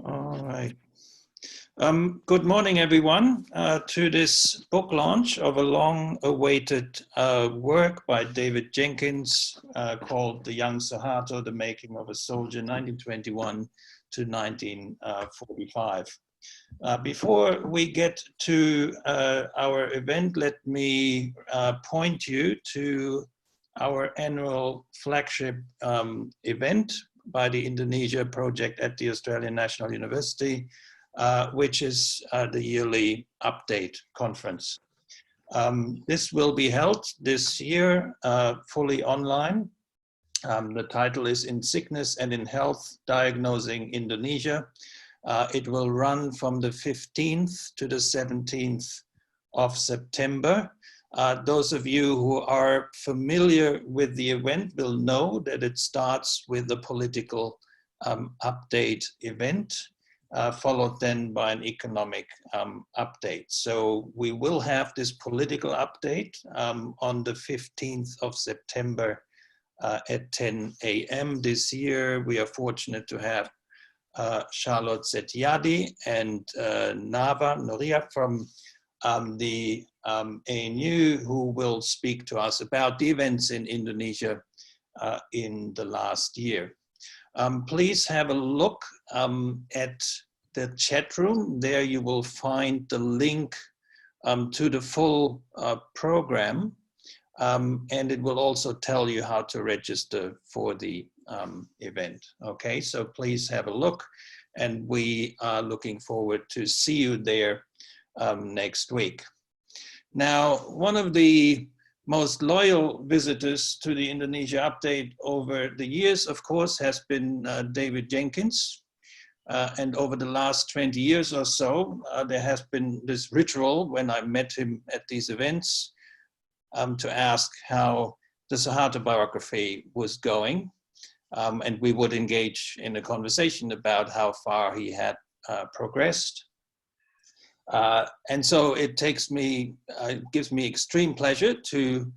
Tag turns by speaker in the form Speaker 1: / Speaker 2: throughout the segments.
Speaker 1: All right. Good morning, everyone, to this book launch of a long-awaited work by David Jenkins called The Young Soeharto, The Making of a Soldier, 1921 to 1945. Before we get to our event, let me point you to our annual flagship event by the Indonesia project at the Australian National University, which is the yearly update conference. This will be held this year fully online. The title is In Sickness and in Health, Diagnosing Indonesia. It will run from the 15th to the 17th of September. Those of you who are familiar with the event will know that it starts with the political update event, followed then by an economic update. So we will have this political update on the 15th of September at 10 a.m. This year, we are fortunate to have Charlotte Setiadi and Nava Noria from the ANU, who will speak to us about the events in Indonesia in the last year. Please have a look at the chat room. There you will find the link to the full program, and it will also tell you how to register for the event. Okay, so please have a look, and we are looking forward to see you there next week. Now, one of the most loyal visitors to the Indonesia update over the years, of course, has been David Jenkins. And over the last 20 years or so, there has been this ritual when I met him at these events to ask how the Sahato biography was going. And we would engage in a conversation about how far he had progressed. And so it gives me extreme pleasure to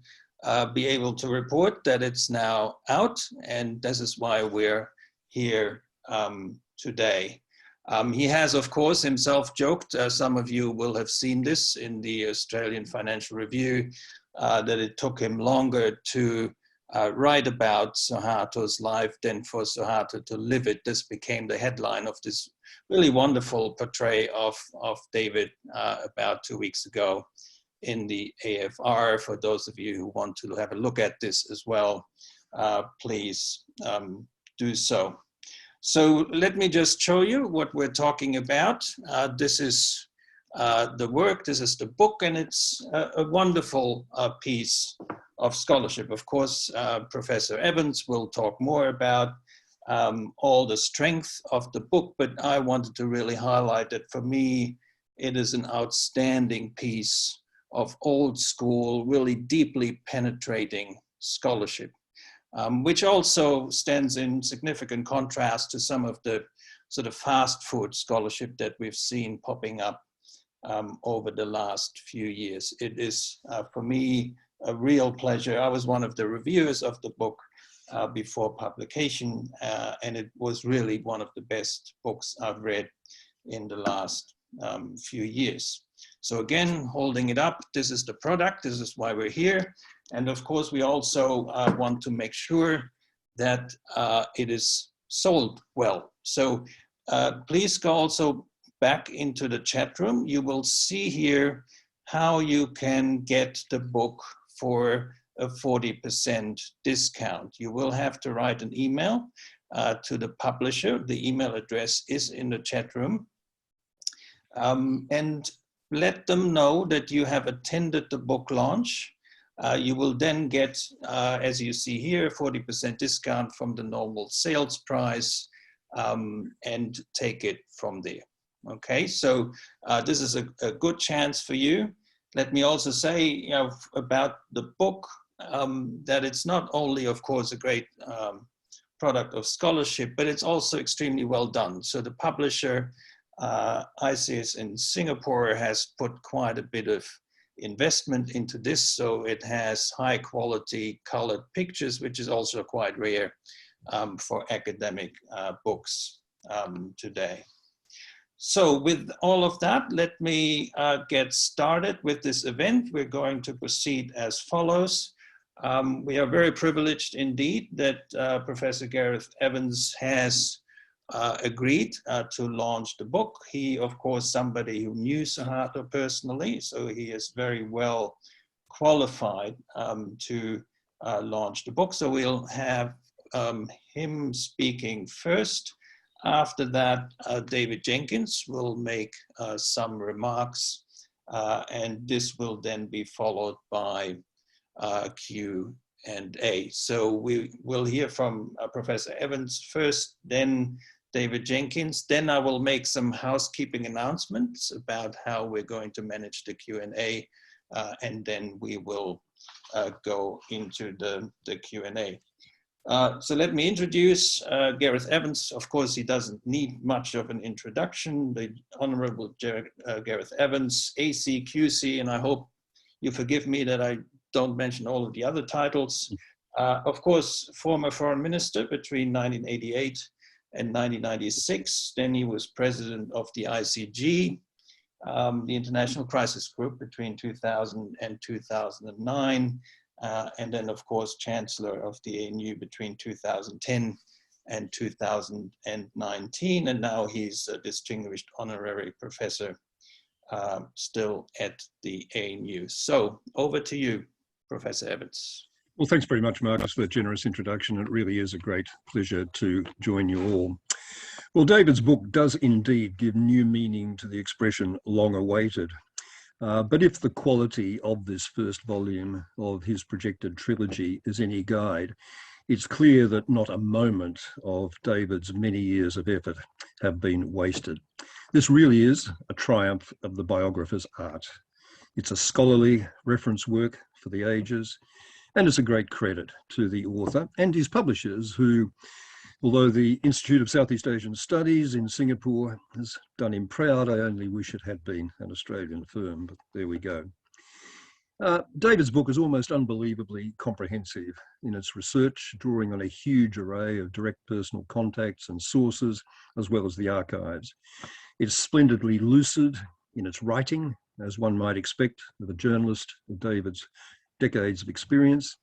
Speaker 1: be able to report that it's now out, and this is why we're here today. He has, of course, himself joked, some of you will have seen this in the Australian Financial Review, that it took him longer to write about Suharto's life than for Suharto to live it. This became the headline of this really wonderful portrayal of David about 2 weeks ago in the AFR. For those of you who want to have a look at this as well, please do so. So let me just show you what we're talking about. This is the work, this is the book, and it's a wonderful piece of scholarship. Of course, Professor Evans will talk more about all the strength of the book, but I wanted to really highlight that for me, it is an outstanding piece of old school, really deeply penetrating scholarship, which also stands in significant contrast to some of the sort of fast food scholarship that we've seen popping up over the last few years. It is, for me, a real pleasure. I was one of the reviewers of the book before publication, and it was really one of the best books I've read in the last few years. So again, holding it up, this is the product, this is why we're here. And of course, we also want to make sure that it is sold well. So please go also back into the chat room. You will see here how you can get the book for a 40% discount. You will have to write an email to the publisher. The email address is in the chat room. And let them know that you have attended the book launch. You will then get, as you see here, 40% discount from the normal sales price, and take it from there. Okay, so this is a good chance for you. Let me also say, about the book, that it's not only, of course, a great product of scholarship, but it's also extremely well done. So the publisher, ICS in Singapore, has put quite a bit of investment into this, so it has high quality colored pictures, which is also quite rare for academic books today. So with all of that, let me get started with this event. We're going to proceed as follows. We are very privileged indeed that Professor Gareth Evans has agreed to launch the book. He, of course, somebody who knew Sahato personally, so he is very well qualified to launch the book. So we'll have him speaking first. After that, David Jenkins will make some remarks, and this will then be followed by Q&A. So we will hear from Professor Evans first, then David Jenkins. Then I will make some housekeeping announcements about how we're going to manage the Q&A, and then we will go into the Q&A. So let me introduce Gareth Evans. Of course, he doesn't need much of an introduction. The Honorable Gareth Evans, AC, QC, and I hope you forgive me that I don't mention all of the other titles. Of course, former foreign minister between 1988 and 1996. Then he was president of the ICG, the International Crisis Group, between 2000 and 2009. And then, of course, Chancellor of the ANU between 2010 and 2019. And now he's a distinguished honorary professor still at the ANU. So over to you, Professor Evans.
Speaker 2: Well, thanks very much, Marcus, for that generous introduction. It really is a great pleasure to join you all. Well, David's book does indeed give new meaning to the expression long awaited. But if the quality of this first volume of his projected trilogy is any guide, it's clear that not a moment of David's many years of effort have been wasted. This really is a triumph of the biographer's art. It's a scholarly reference work for the ages, and it's a great credit to the author and his publishers who, although the Institute of Southeast Asian Studies in Singapore has done him proud, I only wish it had been an Australian firm, but there we go. David's book is almost unbelievably comprehensive in its research, drawing on a huge array of direct personal contacts and sources, as well as the archives. It's splendidly lucid in its writing, as one might expect of a journalist of David's decades of experience.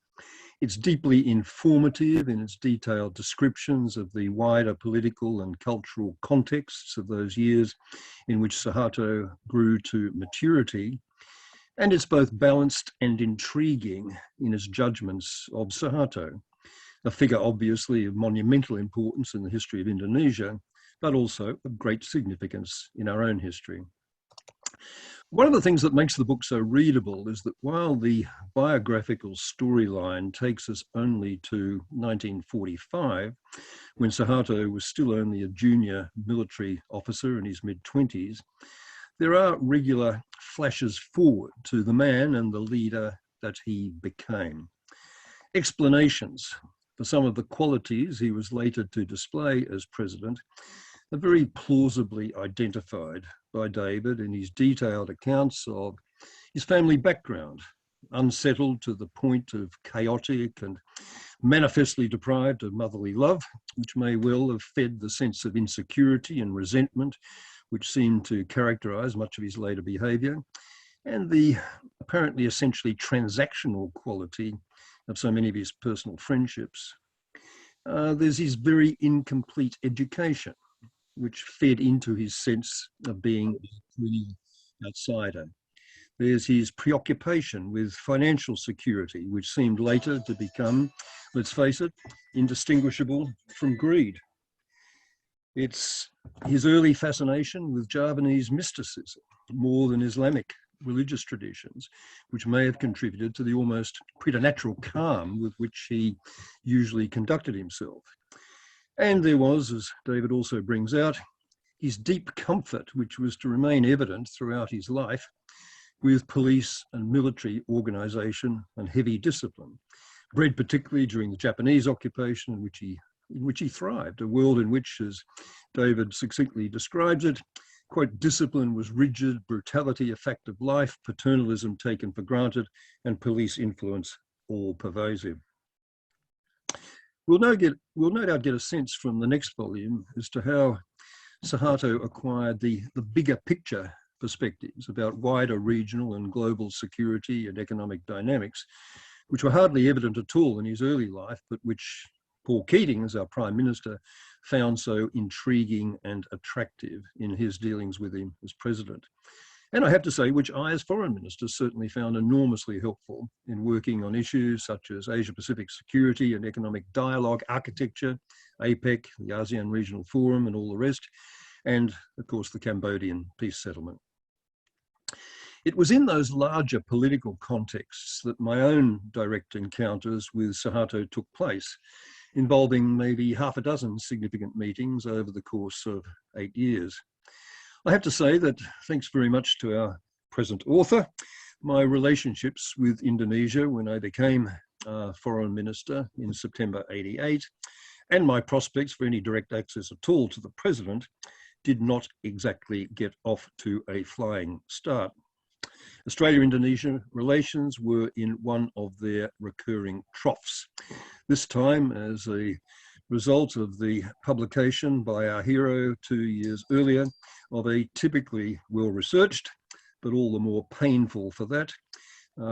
Speaker 2: It's deeply informative in its detailed descriptions of the wider political and cultural contexts of those years in which Sahato grew to maturity. And it's both balanced and intriguing in its judgments of Sahato, a figure obviously of monumental importance in the history of Indonesia, but also of great significance in our own history. One of the things that makes the book so readable is that while the biographical storyline takes us only to 1945, when Sahato was still only a junior military officer in his mid-20s, there are regular flashes forward to the man and the leader that he became. Explanations for some of the qualities he was later to display as president are very plausibly identified by David in his detailed accounts of his family background, unsettled to the point of chaotic and manifestly deprived of motherly love, which may well have fed the sense of insecurity and resentment which seemed to characterize much of his later behavior, and the apparently essentially transactional quality of so many of his personal friendships. There's his very incomplete education, which fed into his sense of being a real outsider. There's his preoccupation with financial security, which seemed later to become, let's face it, indistinguishable from greed. It's his early fascination with Javanese mysticism, more than Islamic religious traditions, which may have contributed to the almost preternatural calm with which he usually conducted himself. And there was, as David also brings out, his deep comfort, which was to remain evident throughout his life, with police and military organisation and heavy discipline, bred particularly during the Japanese occupation in which he thrived, a world in which, as David succinctly describes it, quote, discipline was rigid, brutality a fact of life, paternalism taken for granted, and police influence all pervasive. We'll no doubt get a sense from the next volume as to how Suharto acquired the bigger picture perspectives about wider regional and global security and economic dynamics, which were hardly evident at all in his early life, but which Paul Keating, as our Prime Minister, found so intriguing and attractive in his dealings with him as President. And I have to say, which I, as Foreign Minister, certainly found enormously helpful in working on issues such as Asia-Pacific security and economic dialogue, architecture, APEC, the ASEAN Regional Forum and all the rest, and of course the Cambodian peace settlement. It was in those larger political contexts that my own direct encounters with Sahato took place, involving maybe half a dozen significant meetings over the course of 8 years. I have to say that, thanks very much to our present author, my relationships with Indonesia when I became Foreign Minister in September '88, and my prospects for any direct access at all to the President did not exactly get off to a flying start. Australia-Indonesia relations were in one of their recurring troughs. This time as a result of the publication by our hero 2 years earlier of a typically well-researched, but all the more painful for that,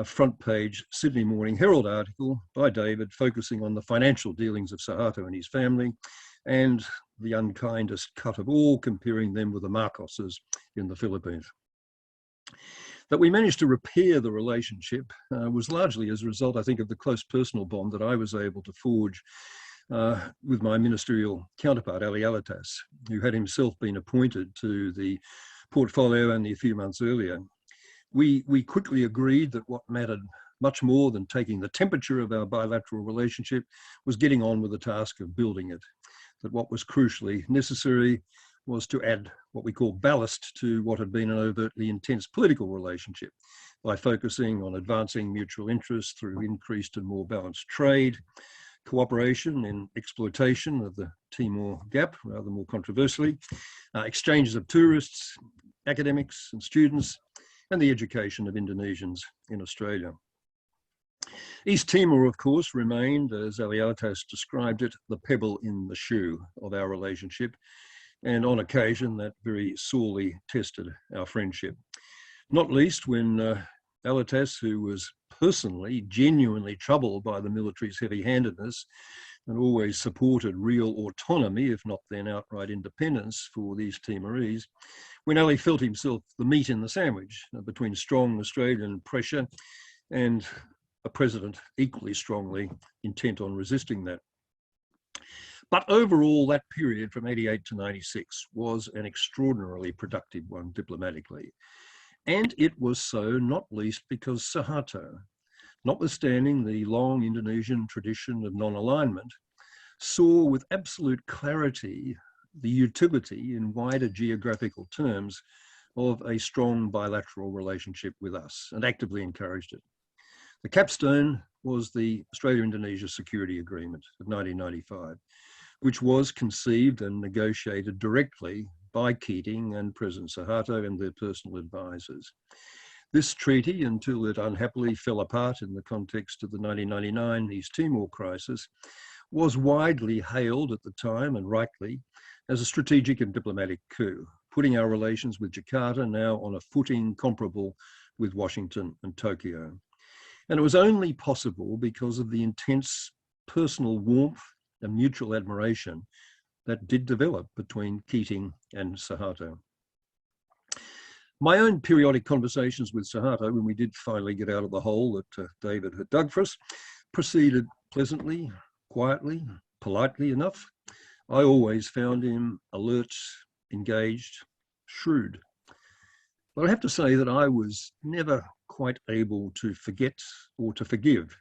Speaker 2: front page Sydney Morning Herald article by David focusing on the financial dealings of Sahato and his family, and the unkindest cut of all, comparing them with the Marcoses in the Philippines. That we managed to repair the relationship was largely as a result, I think, of the close personal bond that I was able to forge with my ministerial counterpart, Ali Alatas, who had himself been appointed to the portfolio only a few months earlier. We quickly agreed that what mattered much more than taking the temperature of our bilateral relationship was getting on with the task of building it, that what was crucially necessary was to add what we call ballast to what had been an overtly intense political relationship by focusing on advancing mutual interests through increased and more balanced trade, cooperation in exploitation of the Timor Gap, rather more controversially, exchanges of tourists, academics and students, and the education of Indonesians in Australia. East Timor, of course, remained, as Ali Alatas described it, the pebble in the shoe of our relationship, and on occasion that very sorely tested our friendship. Not least when Alatas, who was personally, genuinely troubled by the military's heavy-handedness and always supported real autonomy, if not then outright independence for these Timorese, when Ali felt himself the meat in the sandwich between strong Australian pressure and a president equally strongly intent on resisting that. But overall, that period from '88 to '96 was an extraordinarily productive one diplomatically. And it was so not least because Sahato, notwithstanding the long Indonesian tradition of non-alignment, saw with absolute clarity the utility in wider geographical terms of a strong bilateral relationship with us and actively encouraged it. The capstone was the Australia-Indonesia Security Agreement of 1995, which was conceived and negotiated directly by Keating and President Sukarno and their personal advisors. This treaty, until it unhappily fell apart in the context of the 1999 East Timor crisis, was widely hailed at the time, and rightly, as a strategic and diplomatic coup, putting our relations with Jakarta now on a footing comparable with Washington and Tokyo. And it was only possible because of the intense personal warmth and mutual admiration that did develop between Keating and Sahato. My own periodic conversations with Sahato, when we did finally get out of the hole that David had dug for us, proceeded pleasantly, quietly, politely enough. I always found him alert, engaged, shrewd. But I have to say that I was never quite able to forget or to forgive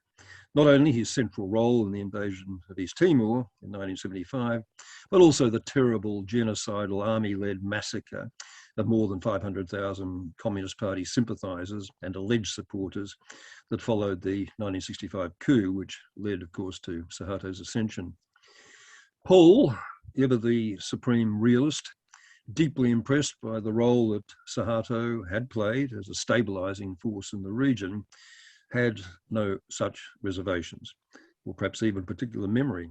Speaker 2: not only his central role in the invasion of East Timor in 1975, but also the terrible genocidal army-led massacre of more than 500,000 Communist Party sympathisers and alleged supporters that followed the 1965 coup, which led, of course, to Suharto's ascension. Paul, ever the supreme realist, deeply impressed by the role that Sahato had played as a stabilising force in the region, had no such reservations, or perhaps even particular memory.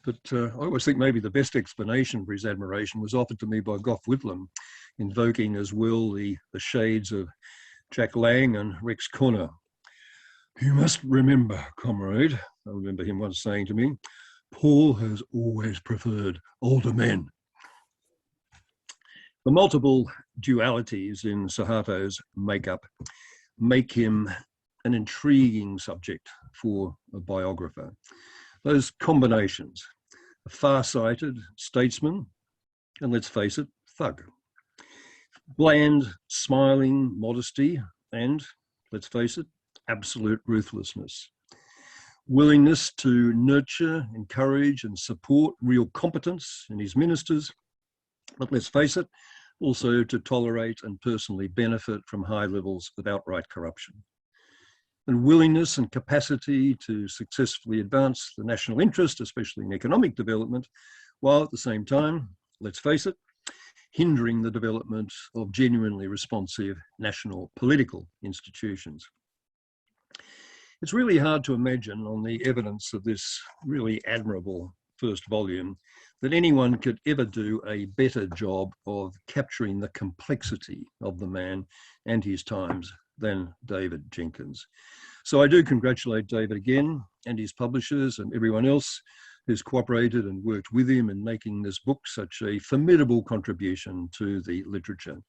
Speaker 2: But I always think maybe the best explanation for his admiration was offered to me by Gough Whitlam, invoking as well the shades of Jack Lang and Rex Connor. "You must remember, comrade," I remember him once saying to me, "Paul has always preferred older men." The multiple dualities in Suharto's makeup make him an intriguing subject for a biographer. Those combinations, a far-sighted statesman, and let's face it, thug. Bland, smiling modesty, and, let's face it, absolute ruthlessness. Willingness to nurture, encourage, and support real competence in his ministers, but let's face it, also to tolerate and personally benefit from high levels of outright corruption. And willingness and capacity to successfully advance the national interest, especially in economic development, while at the same time, let's face it, hindering the development of genuinely responsive national political institutions. It's really hard to imagine, on the evidence of this really admirable first volume, that anyone could ever do a better job of capturing the complexity of the man and his times than David Jenkins. So I do congratulate David again, and his publishers and everyone else who's cooperated and worked with him in making this book such a formidable contribution to the literature,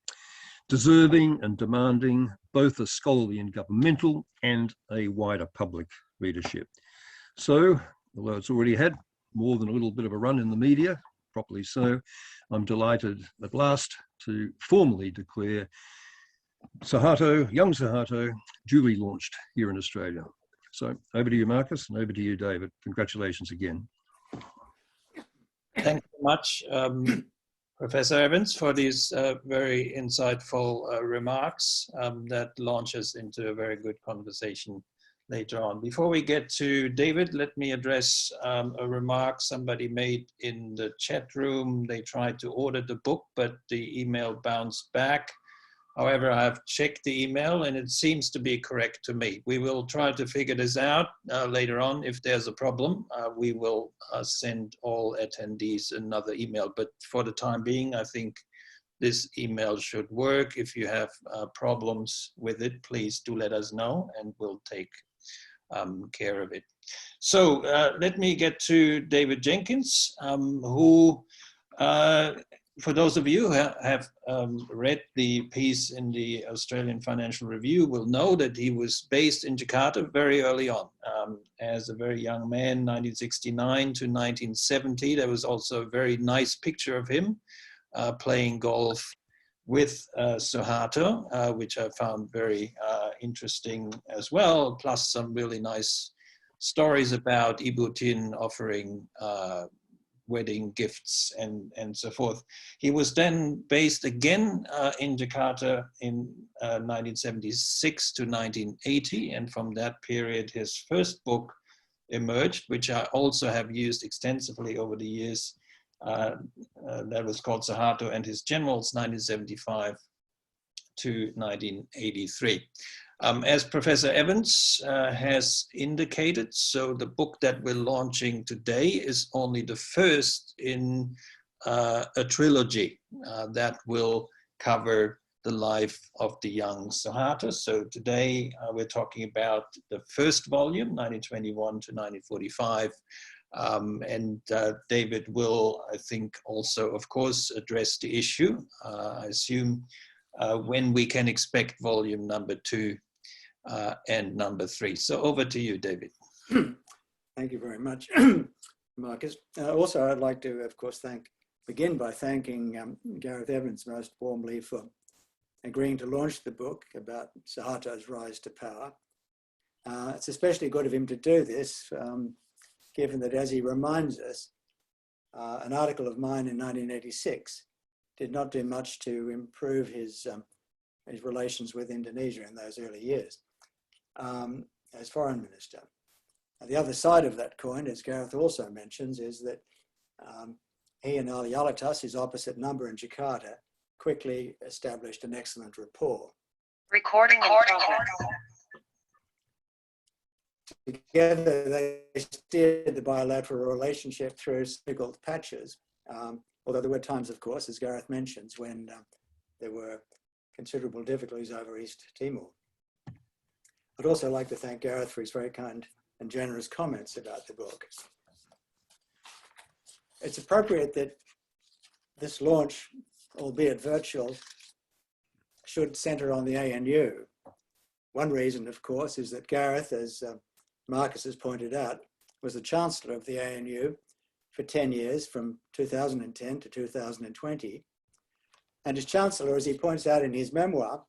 Speaker 2: deserving and demanding both a scholarly and governmental and a wider public readership. So, although it's already had more than a little bit of a run in the media, properly so, I'm delighted at last to formally declare Sahato, Young Soeharto, duly launched here in Australia. So over to you, Marcus, and over to you, David. Congratulations again.
Speaker 1: Thank you much, Professor Evans, for these very insightful remarks that launches into a very good conversation later on. Before we get to David, let me address a remark somebody made in the chat room. They tried to order the book, but the email bounced back. However, I've checked the email and it seems to be correct to me. We will try to figure this out later on. If there's a problem, we will send all attendees another email. But for the time being, I think this email should work. If you have problems with it, please do let us know and we'll take care of it. So let me get to David Jenkins, who for those of you who have read the piece in the Australian Financial Review will know that he was based in Jakarta very early on. As a very young man, 1969 to 1970, there was also a very nice picture of him playing golf with Suharto, which I found very interesting as well, plus some really nice stories about Ibu Tin offering wedding gifts and so forth. He was then based again in Jakarta in 1976 to 1980, and from that period his first book emerged, which I also have used extensively over the years. That was called Sahato and His Generals, 1975 to 1983. As Professor Evans has indicated, so the book that we're launching today is only the first in a trilogy that will cover the life of the young Suharto. So today we're talking about the first volume, 1921 to 1945. And David will, I think, also, of course, address the issue. I assume when we can expect volume number 2 and number 3. So over to you, David.
Speaker 3: Thank you very much, Marcus. Also, I'd like to, of course, begin by thanking Gareth Evans most warmly for agreeing to launch the book about Suharto's rise to power. It's especially good of him to do this, given that, as he reminds us, an article of mine in 1986 did not do much to improve his relations with Indonesia in those early years as foreign minister. And the other side of that coin, as Gareth also mentions, is that he and Ali Alitas, his opposite number in Jakarta, quickly established an excellent rapport.
Speaker 4: Recording in progress.
Speaker 3: Together, they steered the bilateral relationship through difficult patches, although there were times, of course, as Gareth mentions, when there were considerable difficulties over East Timor. I'd also like to thank Gareth for his very kind and generous comments about the book. It's appropriate that this launch, albeit virtual, should centre on the ANU. One reason, of course, is that Gareth, as Marcus has pointed out, was the Chancellor of the ANU for 10 years, from 2010 to 2020. And as Chancellor, as he points out in his memoir,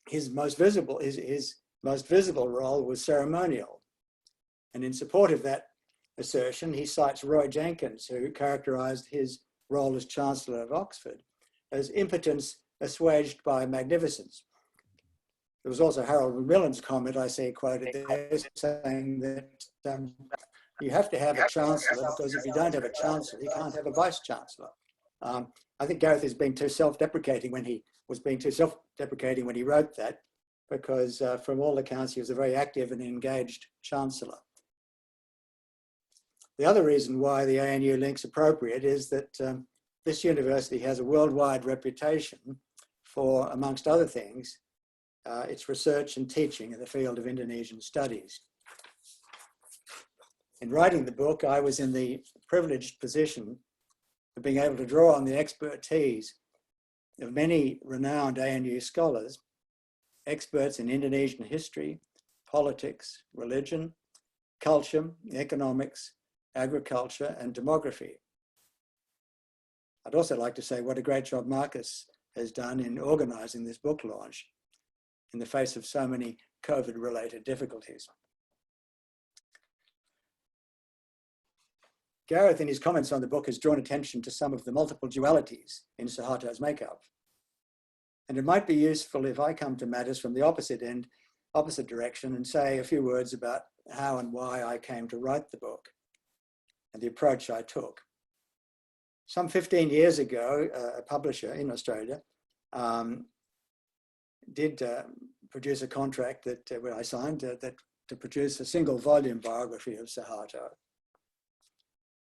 Speaker 3: his most visible role was ceremonial. And in support of that assertion, he cites Roy Jenkins, who characterised his role as Chancellor of Oxford as impotence assuaged by magnificence. There was also Harold Macmillan's comment, I see quoted there, saying that you have to have a Chancellor, because if you don't have a Chancellor, you can't have a Vice-Chancellor. I think Gareth is being too self-deprecating when he wrote that, because from all accounts, he was a very active and engaged Chancellor. The other reason why the ANU link's appropriate is that this university has a worldwide reputation for, amongst other things, its research and teaching in the field of Indonesian studies. In writing the book, I was in the privileged position of being able to draw on the expertise of many renowned ANU scholars, experts in Indonesian history, politics, religion, culture, economics, agriculture, and demography. I'd also like to say what a great job Marcus has done in organising this book launch in the face of so many COVID-related difficulties. Gareth, in his comments on the book, has drawn attention to some of the multiple dualities in Suharto's makeup. And it might be useful if I come to matters from the opposite direction, and say a few words about how and why I came to write the book and the approach I took. Some 15 years ago, a publisher in Australia did produce a contract that when I signed to produce a single volume biography of Suharto.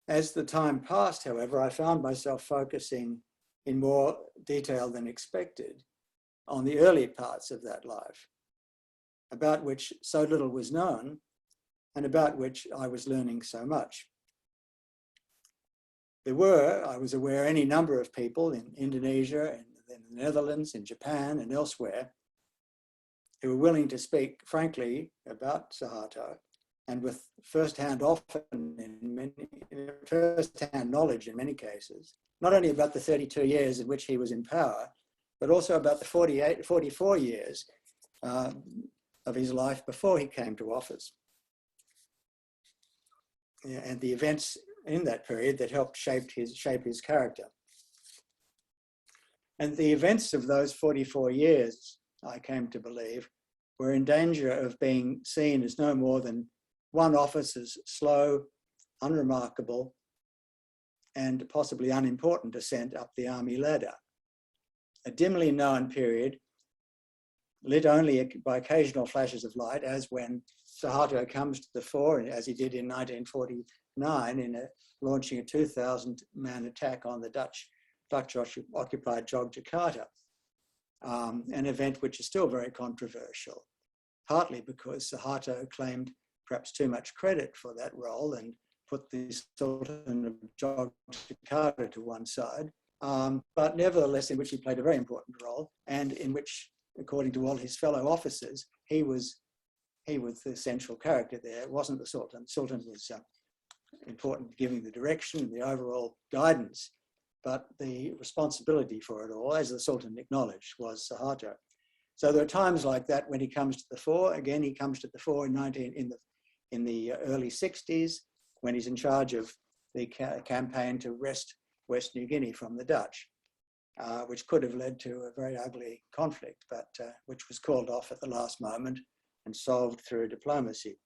Speaker 3: As the time passed, however, I found myself focusing in more detail than expected on the early parts of that life, about which so little was known and about which I was learning so much. There were, I was aware, any number of people in Indonesia, in the Netherlands, in Japan and elsewhere who were willing to speak frankly about Suharto and with first-hand knowledge in many cases, not only about the 32 years in which he was in power, but also about the 44 years of his life before he came to office. And the events in that period that helped shape his character. And the events of those 44 years, I came to believe, were in danger of being seen as no more than one officer's slow, unremarkable, and possibly unimportant ascent up the army ladder. A dimly known period, lit only by occasional flashes of light, as when Sahato comes to the fore, as he did in 1949, in launching a 2,000-man attack on the Dutch-occupied Yogyakarta, an event which is still very controversial, partly because Sahato claimed perhaps too much credit for that role and put the Sultan of Yogyakarta to one side, but nevertheless in which he played a very important role, and in which, according to all his fellow officers, he was the central character there. It wasn't the Sultan. The Sultan was important giving the direction and the overall guidance, but the responsibility for it all, as the Sultan acknowledged, was Sahato. So there are times like that when he comes to the fore. Again, he comes to the fore in the early 60s, when he's in charge of the campaign to wrest West New Guinea from the Dutch, which could have led to a very ugly conflict, but which was called off at the last moment and solved through diplomacy.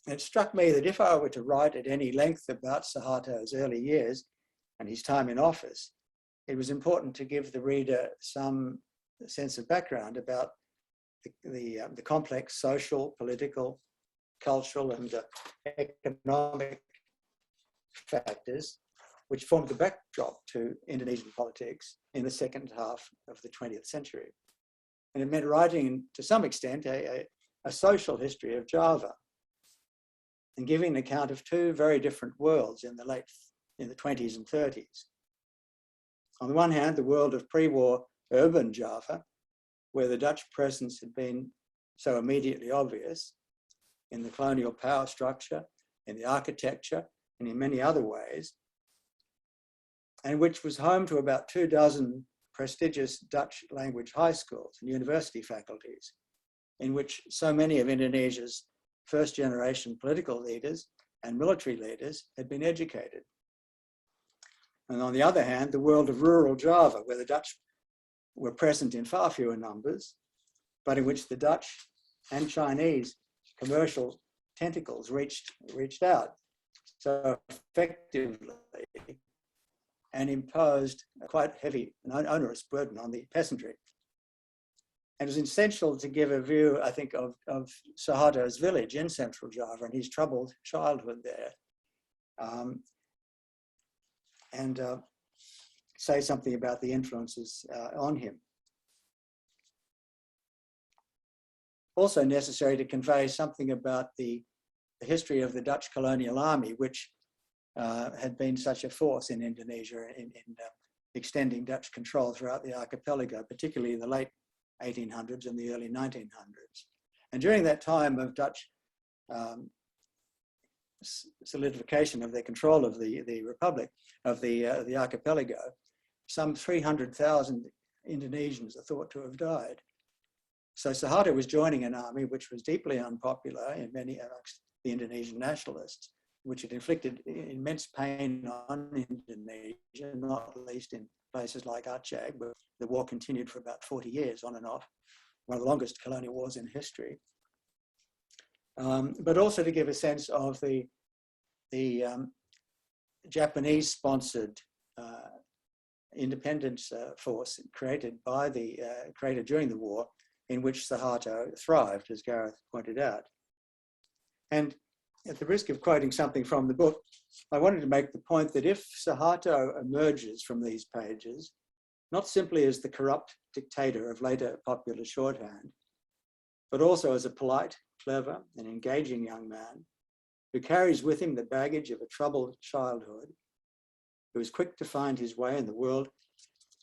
Speaker 3: It struck me that if I were to write at any length about Suharto's early years and his time in office, it was important to give the reader some sense of background about the complex social, political, cultural, and economic factors which formed the backdrop to Indonesian politics in the second half of the 20th century. And it meant writing, to some extent, a social history of Java and giving an account of two very different worlds in the 20s and 30s. On the one hand, the world of pre-war urban Java, where the Dutch presence had been so immediately obvious in the colonial power structure, in the architecture, and in many other ways, and which was home to about 24 prestigious Dutch language high schools and university faculties, in which so many of Indonesia's first generation political leaders and military leaders had been educated. And on the other hand, the world of rural Java, where the Dutch were present in far fewer numbers, but in which the Dutch and Chinese commercial tentacles reached out so effectively and imposed a quite heavy and onerous burden on the peasantry. And it was essential to give a view, I think, of Suharto's village in central Java and his troubled childhood there, and say something about the influences on him. Also necessary to convey something about the history of the Dutch Colonial Army, which had been such a force in Indonesia in extending Dutch control throughout the archipelago, particularly in the late 1800s and the early 1900s. And during that time of Dutch solidification of their control of the republic, of the archipelago, some 300,000 Indonesians are thought to have died. So Sahato was joining an army which was deeply unpopular in many amongst the Indonesian nationalists, which had inflicted immense pain on Indonesia, not least in places like Aceh, where the war continued for about 40 years on and off, one of the longest colonial wars in history. But also to give a sense of the Japanese-sponsored independence force created during the war, in which Sahato thrived, as Gareth pointed out. And at the risk of quoting something from the book, I wanted to make the point that if Sahato emerges from these pages, not simply as the corrupt dictator of later popular shorthand, but also as a polite, clever, and engaging young man who carries with him the baggage of a troubled childhood, who is quick to find his way in the world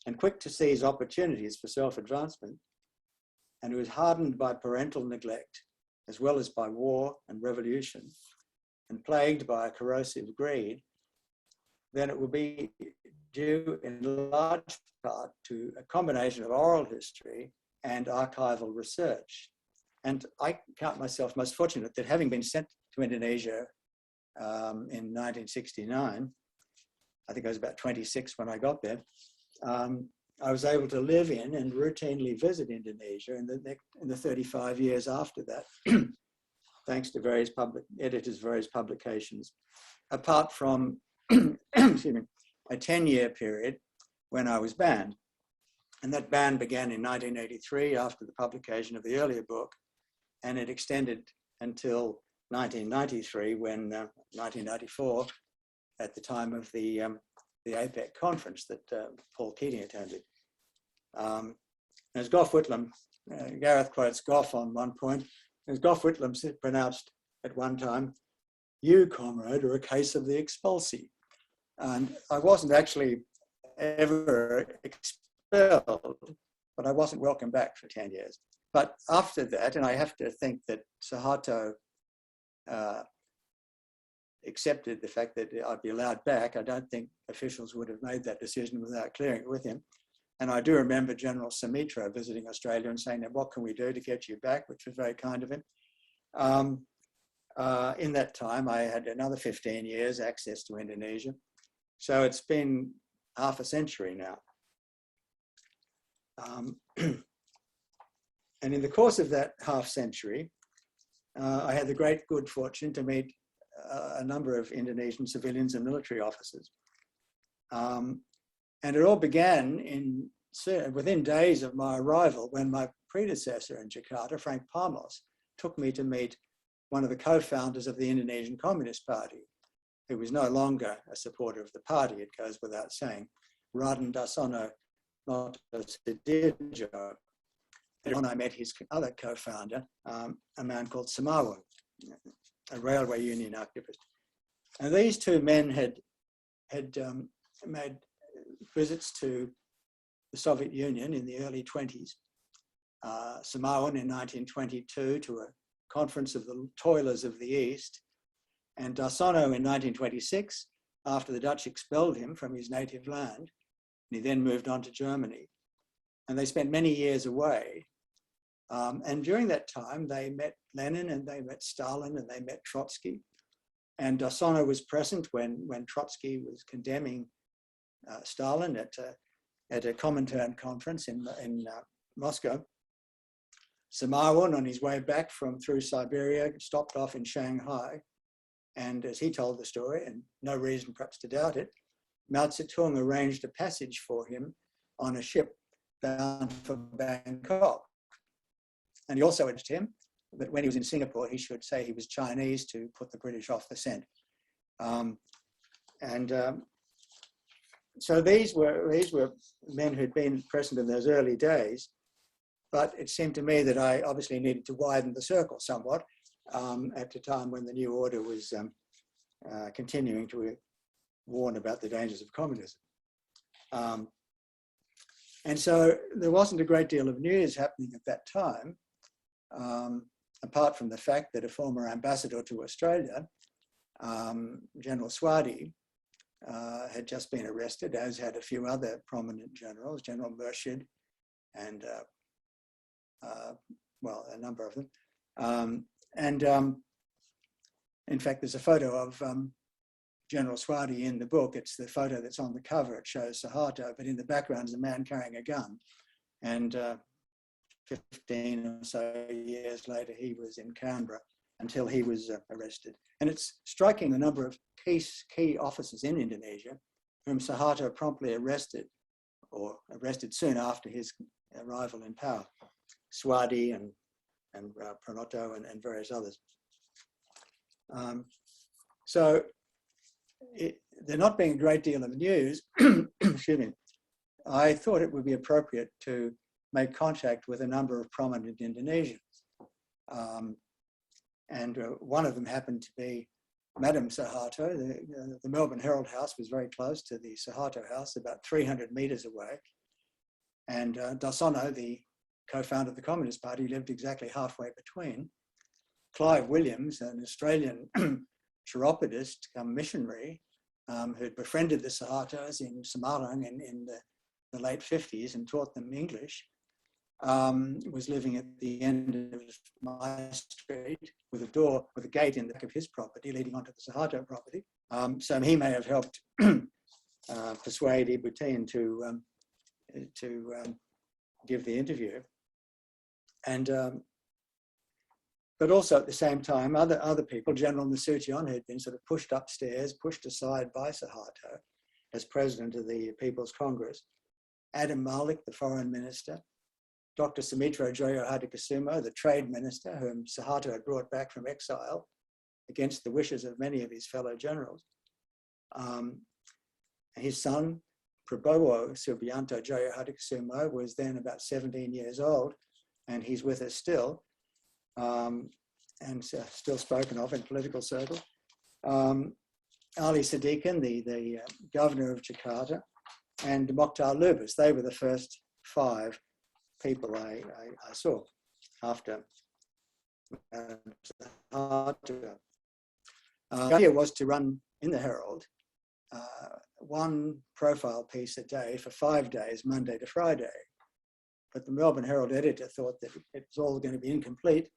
Speaker 3: and quick to seize opportunities for self-advancement, and who is hardened by parental neglect, as well as by war and revolution, and plagued by a corrosive greed, then it will be due in large part to a combination of oral history and archival research. And I count myself most fortunate that, having been sent to Indonesia in 1969, I think I was about 26 when I got there, I was able to live in and routinely visit Indonesia in the 35 years after that, thanks to various editors, various publications, apart from excuse me, a 10-year period when I was banned. And that ban began in 1983 after the publication of the earlier book, and it extended until 1993, 1994, at the time of the APEC conference that Paul Keating attended. As Gough Whitlam, Gareth quotes Gough on one point, as Gough Whitlam pronounced at one time, "You, comrade, are a case of the expulsee." And I wasn't actually ever expelled, but I wasn't welcome back for 10 years. But after that, and I have to think that Sahato accepted the fact that I'd be allowed back. I don't think officials would have made that decision without clearing it with him. And I do remember General Sumitra visiting Australia and saying, "What can we do to get you back?" which was very kind of him. In that time, I had another 15 years access to Indonesia. So it's been half a century now. And in the course of that half century, I had the great good fortune to meet a number of Indonesian civilians and military officers. And it all began in within days of my arrival, when my predecessor in Jakarta, Frank Parmos, took me to meet one of the co-founders of the Indonesian Communist Party, who was no longer a supporter of the party, it goes without saying, Raden Dasono Notosudirjo. And when I met his other co-founder, a man called Sumarwo, a railway union activist. And these two men had made visits to the Soviet Union in the early 20s. Submarine in 1922 to a conference of the toilers of the East, and Dasono in 1926 after the Dutch expelled him from his native land. And he then moved on to Germany. And they spent many years away. And during that time, they met Lenin and they met Stalin and they met Trotsky. And Dasono was present when Trotsky was condemning Stalin at a Comintern conference in Moscow. Samarwan, on his way back through Siberia, stopped off in Shanghai. And as he told the story, and no reason perhaps to doubt it, Mao Zedong arranged a passage for him on a ship bound for Bangkok. And he also urged him that when he was in Singapore, he should say he was Chinese to put the British off the scent. So these were men who'd been present in those early days, but it seemed to me that I obviously needed to widen the circle somewhat at the time when the new order was continuing to warn about the dangers of communism. And so there wasn't a great deal of news happening at that time, apart from the fact that a former ambassador to Australia, General Swati, had just been arrested, as had a few other prominent generals, General Murshid and, well, a number of them. In fact, there's a photo of General Swati in the book. It's the photo that's on the cover. It shows Sahato, but in the background is a man carrying a gun. And 15 or so years later, he was in Canberra until he was arrested. And it's striking the number of key officers in Indonesia whom Sahato promptly arrested, or arrested soon after his arrival in power. Swati and Pranoto and various others. So there not being a great deal of news, excuse me, I thought it would be appropriate to make contact with a number of prominent Indonesians. And one of them happened to be Madame Sahato. The Melbourne Herald House was very close to the Sahato House, about 300 metres away. And Dasono, the co-founder of the Communist Party, lived exactly halfway between. Clive Williams, an Australian chiropodist, missionary, who'd befriended the Sahatos in Semarang in the late 50s and taught them English, was living at the end of my street with a gate in the back of his property leading onto the Sahato property. So he may have helped persuade Ibutin to give the interview. And but also at the same time, other people, General Nasution, who'd been sort of pushed upstairs, pushed aside by Sahato as president of the People's Congress, Adam Malik, the foreign minister, Dr. Sumitro Joyo Hadikusumo, the trade minister, whom Sahato had brought back from exile against the wishes of many of his fellow generals. His son, Prabowo Subianto Joyo Hadikusumo, was then about 17 years old, and he's with us still, and still spoken of in political circles. Ali Sadikin, the governor of Jakarta, and Mokhtar Lubis. They were the first 5 people I saw after. The idea was to run in the Herald one profile piece a day for 5 days, Monday to Friday. But the Melbourne Herald editor thought that it was all going to be incomplete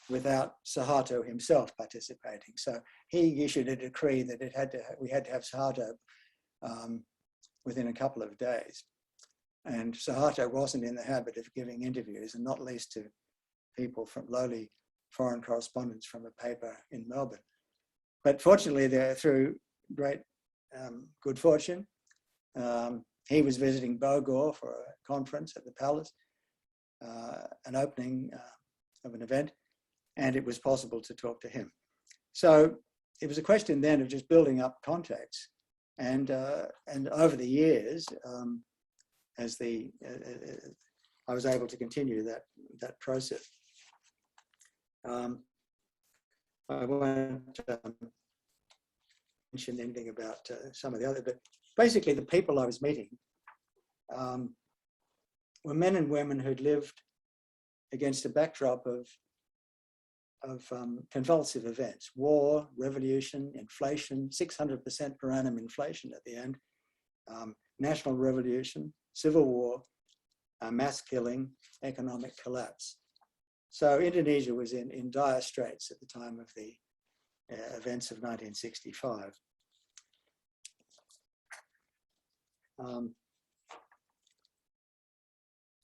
Speaker 3: without Sahato himself participating. So he issued a decree that we had to have Sahato within a couple of days. And Sahato wasn't in the habit of giving interviews, and not least to people from lowly foreign correspondents from a paper in Melbourne. But fortunately, through great good fortune, he was visiting Bogor for a conference at the palace, an opening of an event, and it was possible to talk to him. So it was a question then of just building up contacts, and over the years, I was able to continue that process. I won't mention anything about some of the other, but basically the people I was meeting were men and women who'd lived against a backdrop of convulsive events: war, revolution, inflation, 600% per annum inflation at the end, national revolution, civil war, mass killing, economic collapse. So Indonesia was in dire straits at the time of the events of 1965.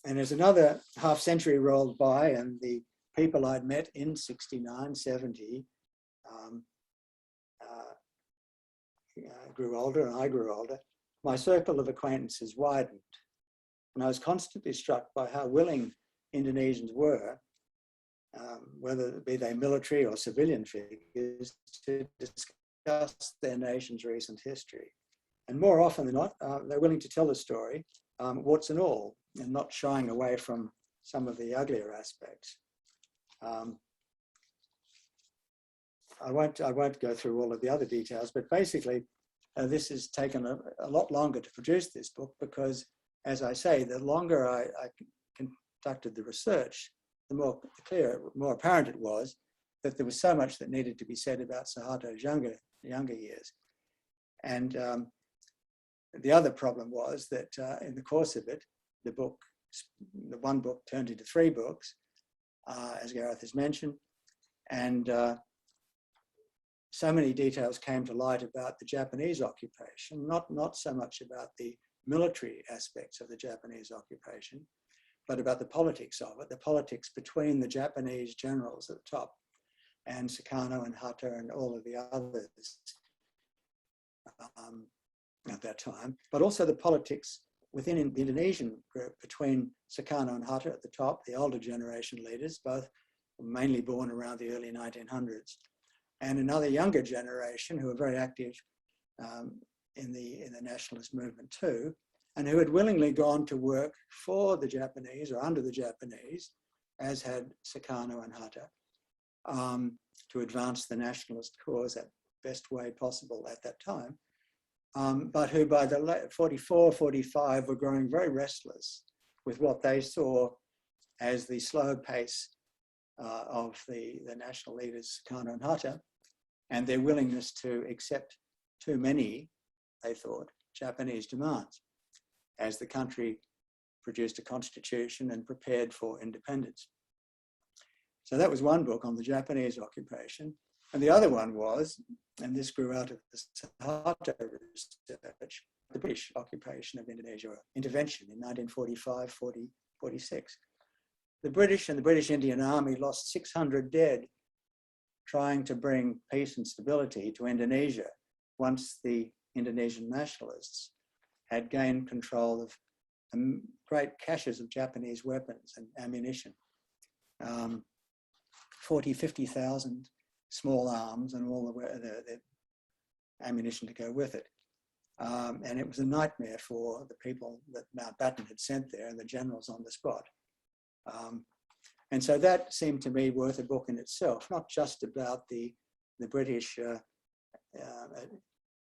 Speaker 3: And as another half century rolled by, and the people I'd met in 69, 70 grew older, and I grew older, my circle of acquaintances widened. And I was constantly struck by how willing Indonesians were, whether be they military or civilian figures, to discuss their nation's recent history. And more often than not, they're willing to tell the story, warts and all, and not shying away from some of the uglier aspects. I won't go through all of the other details, but basically, this has taken a lot longer to produce this book because, as I say, the longer I conducted the research, the more clear, more apparent it was that there was so much that needed to be said about Suharto's younger years. And the other problem was that in the course of it, the one book turned into 3 books, as Gareth has mentioned, and so many details came to light about the Japanese occupation, not so much about the military aspects of the Japanese occupation, but about the politics of it, the politics between the Japanese generals at the top and Sukarno and Hatta and all of the others at that time, but also the politics within the Indonesian group between Sukarno and Hatta at the top, the older generation leaders, both mainly born around the early 1900s, and another younger generation who were very active in the nationalist movement too, and who had willingly gone to work for the Japanese or under the Japanese, as had Sukarno and Hatta, to advance the nationalist cause that best way possible at that time, but who by the 44, 45 were growing very restless with what they saw as the slow pace of the national leaders, Sukarno and Hatta, and their willingness to accept too many, they thought, Japanese demands, as the country produced a constitution and prepared for independence. So that was one book on the Japanese occupation. And the other one was, and this grew out of the Sahato research, the British occupation of Indonesia, or intervention in 1945-46. The British and the British Indian Army lost 600 dead trying to bring peace and stability to Indonesia once the Indonesian nationalists had gained control of great caches of Japanese weapons and ammunition, 50,000 small arms and all the ammunition to go with it. And it was a nightmare for the people that Mountbatten had sent there and the generals on the spot. And so that seemed to me worth a book in itself, not just about the British,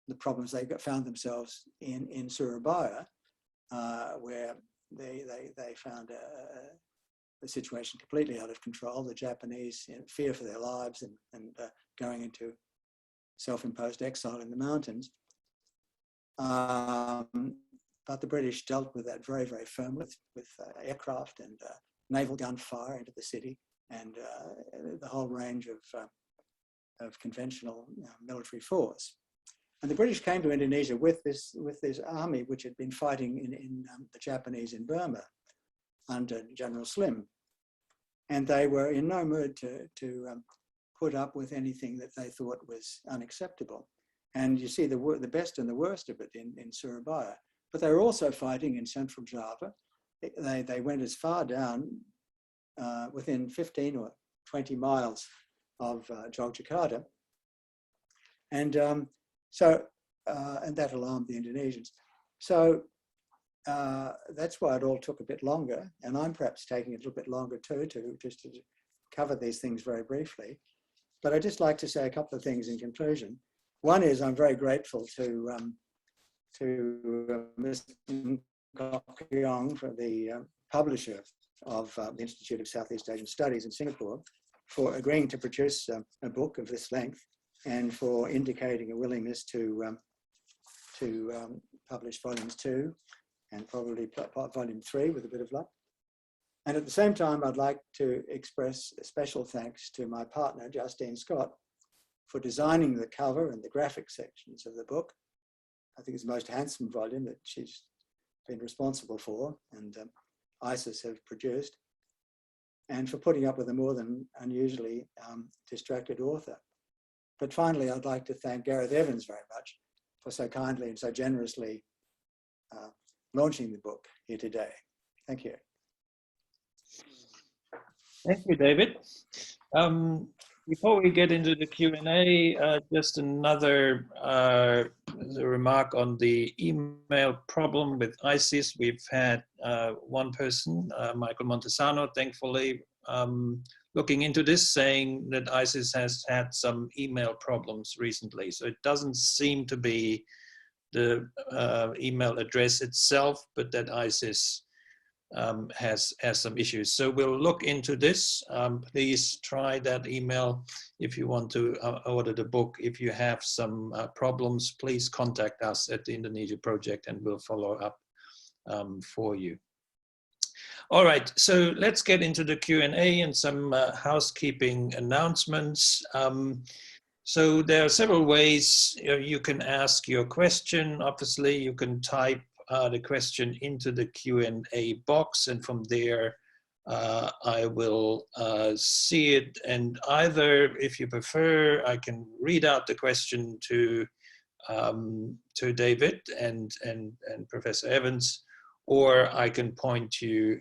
Speaker 3: the problems they found themselves in Surabaya, where they found the situation completely out of control, the Japanese in fear for their lives and going into self-imposed exile in the mountains. But the British dealt with that very, very firmly with aircraft and naval gunfire into the city and the whole range of conventional military force. And the British came to Indonesia with this army which had been fighting in the Japanese in Burma under General Slim. And they were in no mood to put up with anything that they thought was unacceptable. And you see the best and the worst of it in Surabaya. but they were also fighting in central Java. They went as far down within 15 or 20 miles of Yogyakarta. And and that alarmed the Indonesians. So that's why it all took a bit longer. And I'm perhaps taking a little bit longer too, just to cover these things very briefly. But I'd just like to say a couple of things in conclusion. One is I'm very grateful to Mr. Kyong, for the publisher of the Institute of Southeast Asian Studies in Singapore, for agreeing to produce a book of this length and for indicating a willingness to publish volumes 2 and probably volume 3 with a bit of luck. And at the same time, I'd like to express a special thanks to my partner, Justine Scott, for designing the cover and the graphic sections of the book. I think it's the most handsome volume that she's been responsible for, and ISIS have produced, and for putting up with a more than unusually distracted author. But finally, I'd like to thank Gareth Evans very much for so kindly and so generously launching the book here today. Thank you.
Speaker 1: Thank you, David. Before we get into the Q&A, just another remark on the email problem with ISIS. We've had one person, Michael Montesano, thankfully, looking into this, saying that ISIS has had some email problems recently. So it doesn't seem to be the email address itself, but that ISIS has some issues. So we'll look into this. Please try that email if you want to order the book. If you have some problems, please contact us at the Indonesia Project and we'll follow up for you. All right, so let's get into the Q&A and some housekeeping announcements. So there are several ways you can ask your question. Obviously, you can type the question into the Q&A box, and from there I will see it, and either, if you prefer, I can read out the question to David and Professor Evans, or I can point you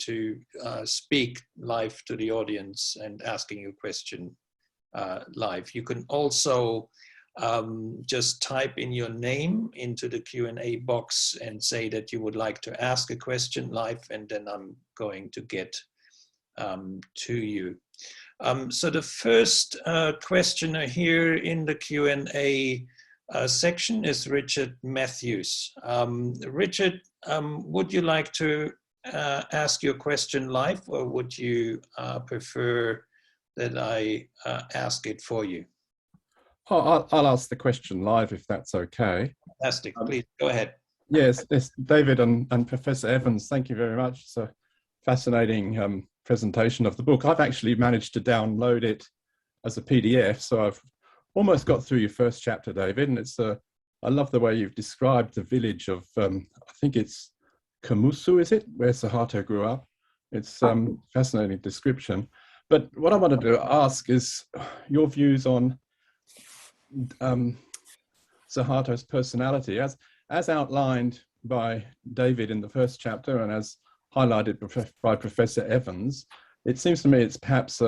Speaker 1: to speak live to the audience and asking you a question live. You can also just type in your name into the Q&A box and say that you would like to ask a question live, and then I'm going to get to you. So the first questioner here in the Q&A section is Richard Matthews. Richard, would you like to ask your question live, or would you prefer that I ask it for you?
Speaker 4: Oh, I'll ask the question live if that's okay.
Speaker 1: Fantastic, please go ahead.
Speaker 4: Yes, David and Professor Evans, thank you very much. It's a fascinating presentation of the book. I've actually managed to download it as a PDF, so I've almost got through your first chapter, David, and it's I love the way you've described the village of, I think it's Kamusu, is it, where Sahato grew up? It's fascinating description. But what I wanted to ask is your views on Suharto's personality, as outlined by David in the first chapter and as highlighted by Professor Evans. It seems to me it's perhaps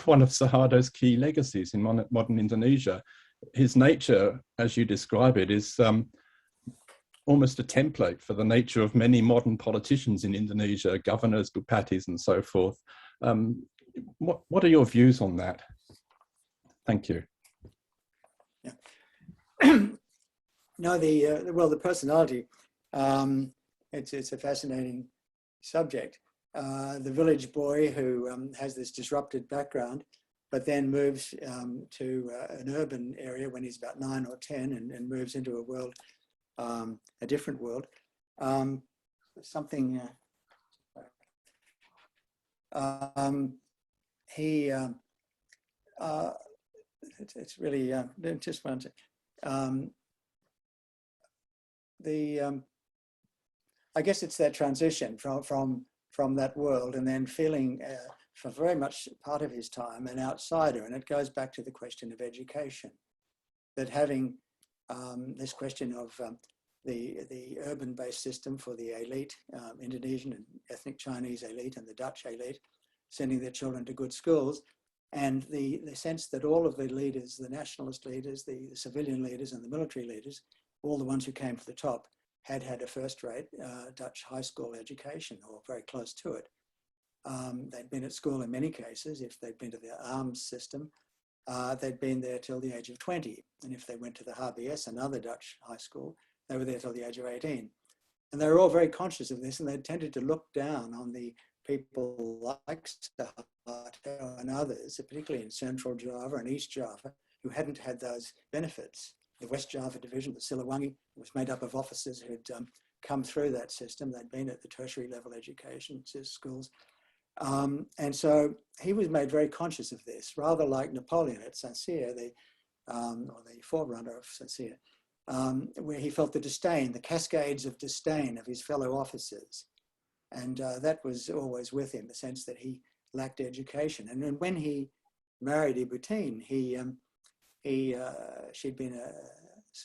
Speaker 4: one of Suharto's key legacies in modern Indonesia. His nature, as you describe it, is almost a template for the nature of many modern politicians in Indonesia, governors, bupatis, and so forth. What are your views on that? Thank you.
Speaker 3: Yeah. No, the personality, it's a fascinating subject. The village boy who has this disrupted background, but then moves to an urban area when he's about 9 or 10 and moves into a world, a different world. It's really, just one second. I guess it's that transition from that world and then feeling for very much part of his time an outsider. And it goes back to the question of education, that having this question of the urban-based system for the elite, Indonesian and ethnic Chinese elite and the Dutch elite, sending their children to good schools, and the sense that all of the leaders, the nationalist leaders, the civilian leaders and the military leaders, all the ones who came to the top, had had a first-rate Dutch high school education or very close to it. They'd been at school in many cases. If they'd been to the arms system, they'd been there till the age of 20. And if they went to the HBS, another Dutch high school, they were there till the age of 18. And they were all very conscious of this, and they tended to look down on the people like Sahato and others, particularly in Central Java and East Java, who hadn't had those benefits. The West Java division, the Siliwangi, was made up of officers who'd come through that system. They'd been at the tertiary level education schools. And so he was made very conscious of this, rather like Napoleon at Saint-Cyr, or the forerunner of Saint-Cyr, where he felt the disdain, the cascades of disdain of his fellow officers. And that was always with him, the sense that he lacked education. And then when he married Ibutine, she'd been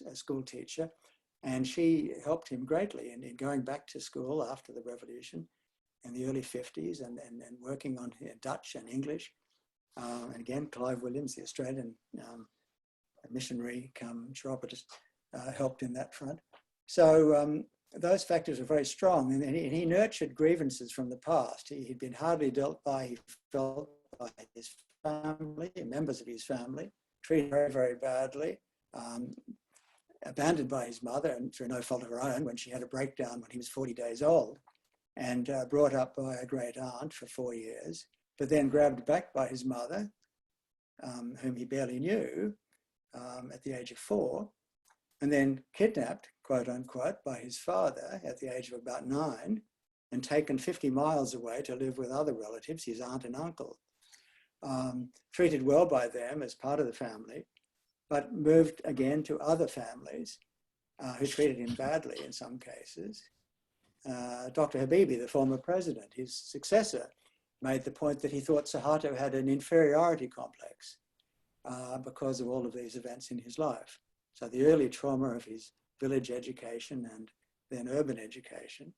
Speaker 3: a school teacher, and she helped him greatly in going back to school after the revolution in the early 50s and working on Dutch and English. And again, Clive Williams, the Australian missionary come chiropodist, helped in that front. So those factors were very strong, and he nurtured grievances from the past. He'd been hardly dealt by, he felt, by his family, members of his family, treated very, very badly, abandoned by his mother, and through no fault of her own, when she had a breakdown when he was 40 days old, and brought up by a great aunt for 4 years, but then grabbed back by his mother, whom he barely knew, at the age of 4, and then kidnapped, quote unquote, by his father at the age of about 9, and taken 50 miles away to live with other relatives, his aunt and uncle. Treated well by them as part of the family, but moved again to other families who treated him badly in some cases. Dr. Habibie, the former president, his successor, made the point that he thought Suharto had an inferiority complex because of all of these events in his life. So the early trauma of his village education and then urban education,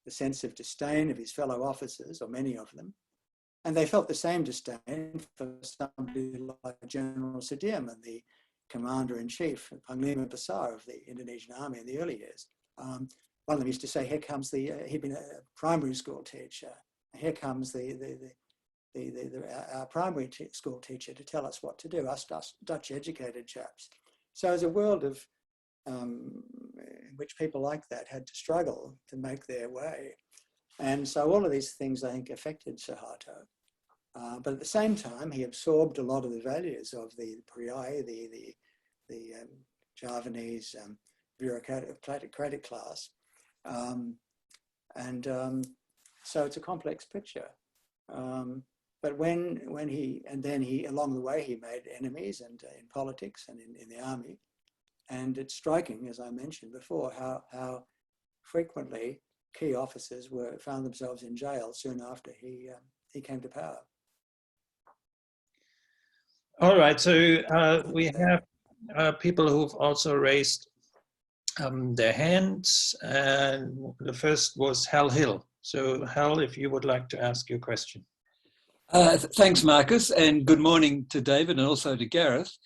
Speaker 3: the sense of disdain of his fellow officers, or many of them, and they felt the same disdain for somebody like General Sudirman, the commander-in-chief, Panglima Besar of the Indonesian Army in the early years. One of them used to say, here comes he'd been a primary school teacher, here comes our primary school teacher to tell us what to do, us Dutch educated chaps. So it's a world of in which people like that had to struggle to make their way. And so all of these things, I think, affected Suharto. But at the same time, he absorbed a lot of the values of the Priai, the Javanese bureaucratic class. So it's a complex picture. But when he along the way, he made enemies and in politics and in the army. And it's striking, as I mentioned before, how frequently key officers found themselves in jail soon after he came to power.
Speaker 1: All right, so we have people who've also raised their hands, and the first was Hal Hill. So Hal, if you would like to ask your question.
Speaker 5: Thanks, Marcus, and good morning to David and also to Gareth.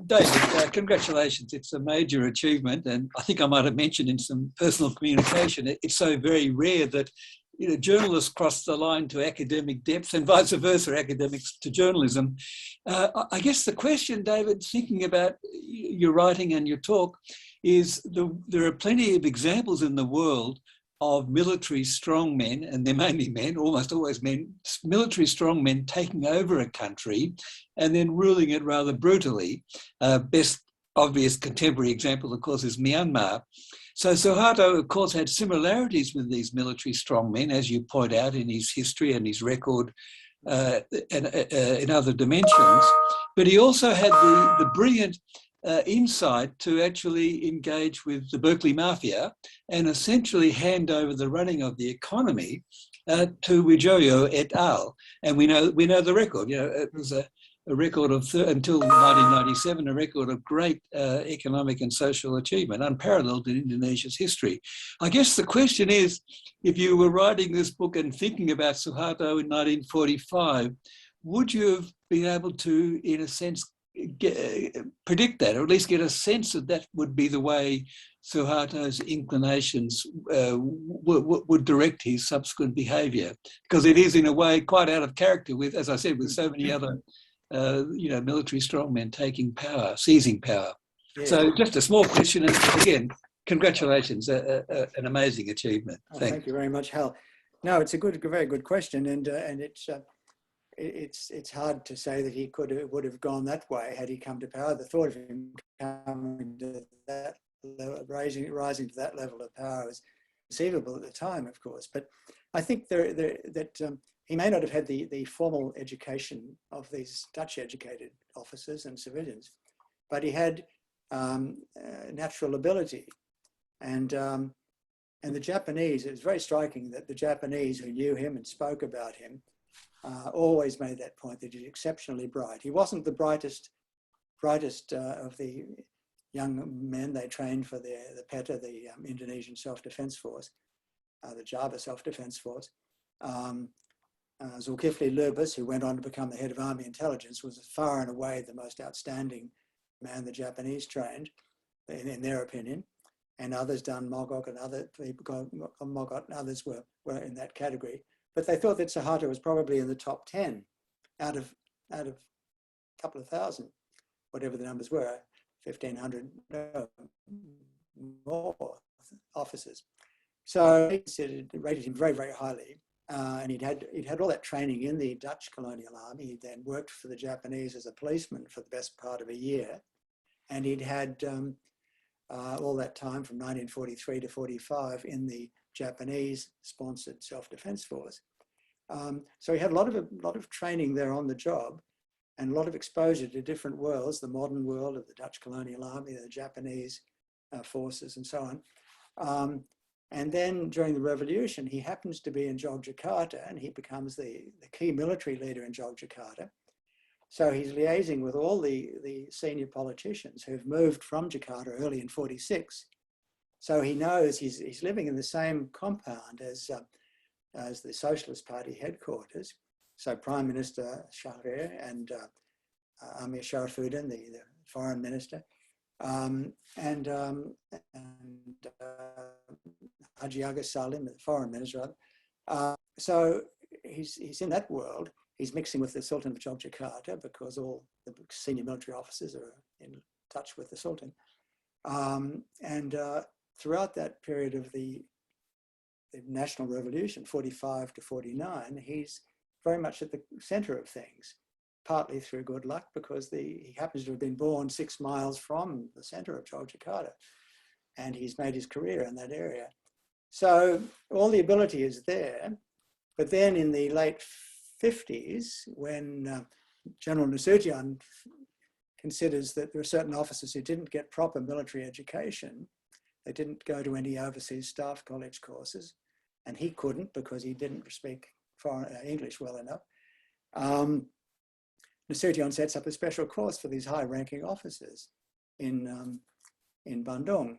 Speaker 5: David, congratulations. It's a major achievement, and I think I might have mentioned in some personal communication, it's so very rare that journalists cross the line to academic depth and vice versa, academics to journalism. I guess the question, David, thinking about your writing and your talk, is there are plenty of examples in the world of military strongmen, and they're mainly men, almost always men, military strongmen taking over a country and then ruling it rather brutally. Best obvious contemporary example, of course, is Myanmar. So Suharto, of course, had similarities with these military strongmen, as you point out in his history and his record and in other dimensions. But he also had the brilliant insight to actually engage with the Berkeley Mafia and essentially hand over the running of the economy to Wijoyo et al. And we know the record. It was a record of, until 1997, a record of great economic and social achievement, unparalleled in Indonesia's history. I guess the question is, if you were writing this book and thinking about Suharto in 1945, would you have been able to, in a sense, predict that, or at least get a sense that that would be the way Suharto's inclinations would direct his subsequent behaviour? Because it is, in a way, quite out of character with, as I said, with so many other military strongmen taking power, seizing power. Yeah. So just a small question, and again, congratulations, an amazing achievement.
Speaker 3: Oh, thank you very much, Hal. No, it's a very good question, and it's hard to say that he would have gone that way had he come to power. The thought of him coming to that level, rising to that level of power was conceivable at the time, of course. But I think that he may not have had the formal education of these Dutch-educated officers and civilians, but he had natural ability. And the Japanese, it was very striking that the Japanese who knew him and spoke about him always made that point that he's exceptionally bright. He wasn't the brightest of the young men they trained for the PETA, the Indonesian Self-Defense Force, the Java Self-Defense Force. Zulkifli Lubis, who went on to become the head of Army Intelligence, was far and away the most outstanding man the Japanese trained, in their opinion. And others, Dan Mogok and other people, Mogok and others were in that category. But they thought that Suharto was probably in the top 10 out of a couple of thousand, whatever the numbers were, 1,500 more officers. So he rated him very, very highly. And he'd had all that training in the Dutch Colonial Army. He then worked for the Japanese as a policeman for the best part of a year. And he'd had all that time from 1943 to 45 in the Japanese-sponsored self-defense force. So he had a lot of training there on the job and a lot of exposure to different worlds, the modern world of the Dutch Colonial Army, the Japanese forces and so on. And then during the revolution, he happens to be in Yogyakarta and he becomes the key military leader in Yogyakarta. So he's liaising with all the senior politicians who've moved from Jakarta early in 46. So he knows he's living in the same compound as the Socialist Party headquarters. So Prime Minister Shahrir and Amir Sharifuddin, the foreign minister, and Haji Aga Salim, the foreign minister. So he's in that world. He's mixing with the Sultan of Yogyakarta because all the senior military officers are in touch with the Sultan. Throughout that period of the National Revolution, 45 to 49, he's very much at the center of things, partly through good luck because he happens to have been born 6 miles from the center of Yogyakarta, and he's made his career in that area. So all the ability is there, but then in the late 50s, when General Nasution considers that there are certain officers who didn't get proper military education, they didn't go to any overseas staff college courses, and he couldn't because he didn't speak English well enough. Nasution sets up a special course for these high-ranking officers in Bandung,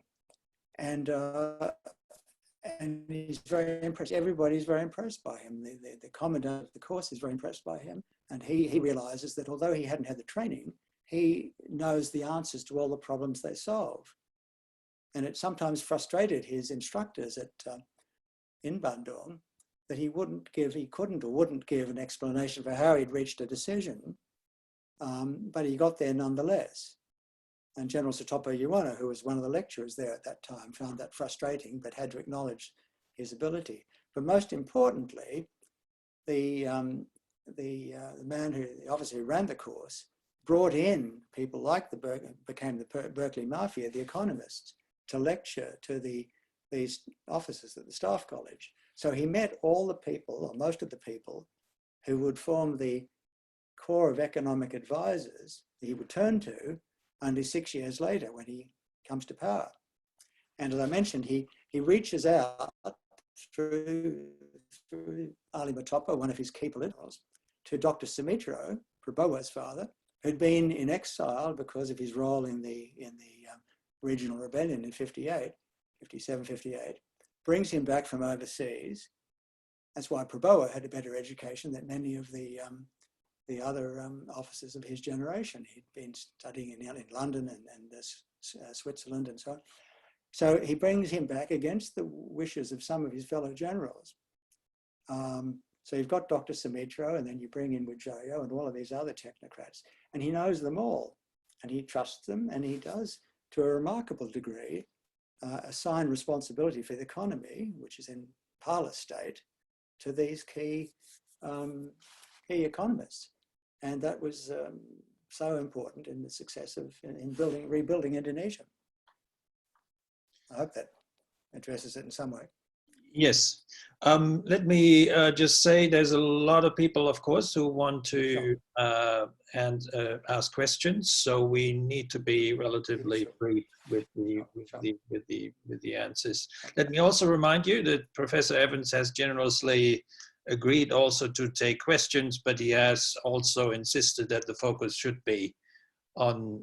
Speaker 3: and he's very impressed. Everybody's very impressed by him. The commandant of the course is very impressed by him, and he realizes that although he hadn't had the training, he knows the answers to all the problems they solve. And it sometimes frustrated his instructors in Bandung that he couldn't or wouldn't give an explanation for how he'd reached a decision, but he got there nonetheless. And General Sutopo Yuwono, who was one of the lecturers there at that time, found that frustrating, but had to acknowledge his ability. But most importantly, the officer who ran the course brought in people like became the Berkeley Mafia, the economists, to lecture to these officers at the staff college. So he met all the people, or most of the people, who would form the core of economic advisors that he would turn to only 6 years later when he comes to power. And as I mentioned, he reaches out through Ali Matopo, one of his key politicals, to Dr. Sumitro, Prabowo's father, who'd been in exile because of his role in the regional rebellion in 57, 58, brings him back from overseas. That's why Prabowo had a better education than many of the other officers of his generation. He'd been studying in London and Switzerland and so on. So he brings him back against the wishes of some of his fellow generals. So you've got Dr. Sumitro, and then you bring in Wijoyo and all of these other technocrats, and he knows them all, and he trusts them, and he does, to a remarkable degree, assign responsibility for the economy, which is in parlous state, to these key economists. And that was so important in the success of rebuilding Indonesia. I hope that addresses it in some way.
Speaker 1: Yes. Let me just say there's a lot of people, of course, who want to ask questions. So we need to be relatively brief with the answers. Let me also remind you that Professor Evans has generously agreed also to take questions, but he has also insisted that the focus should be on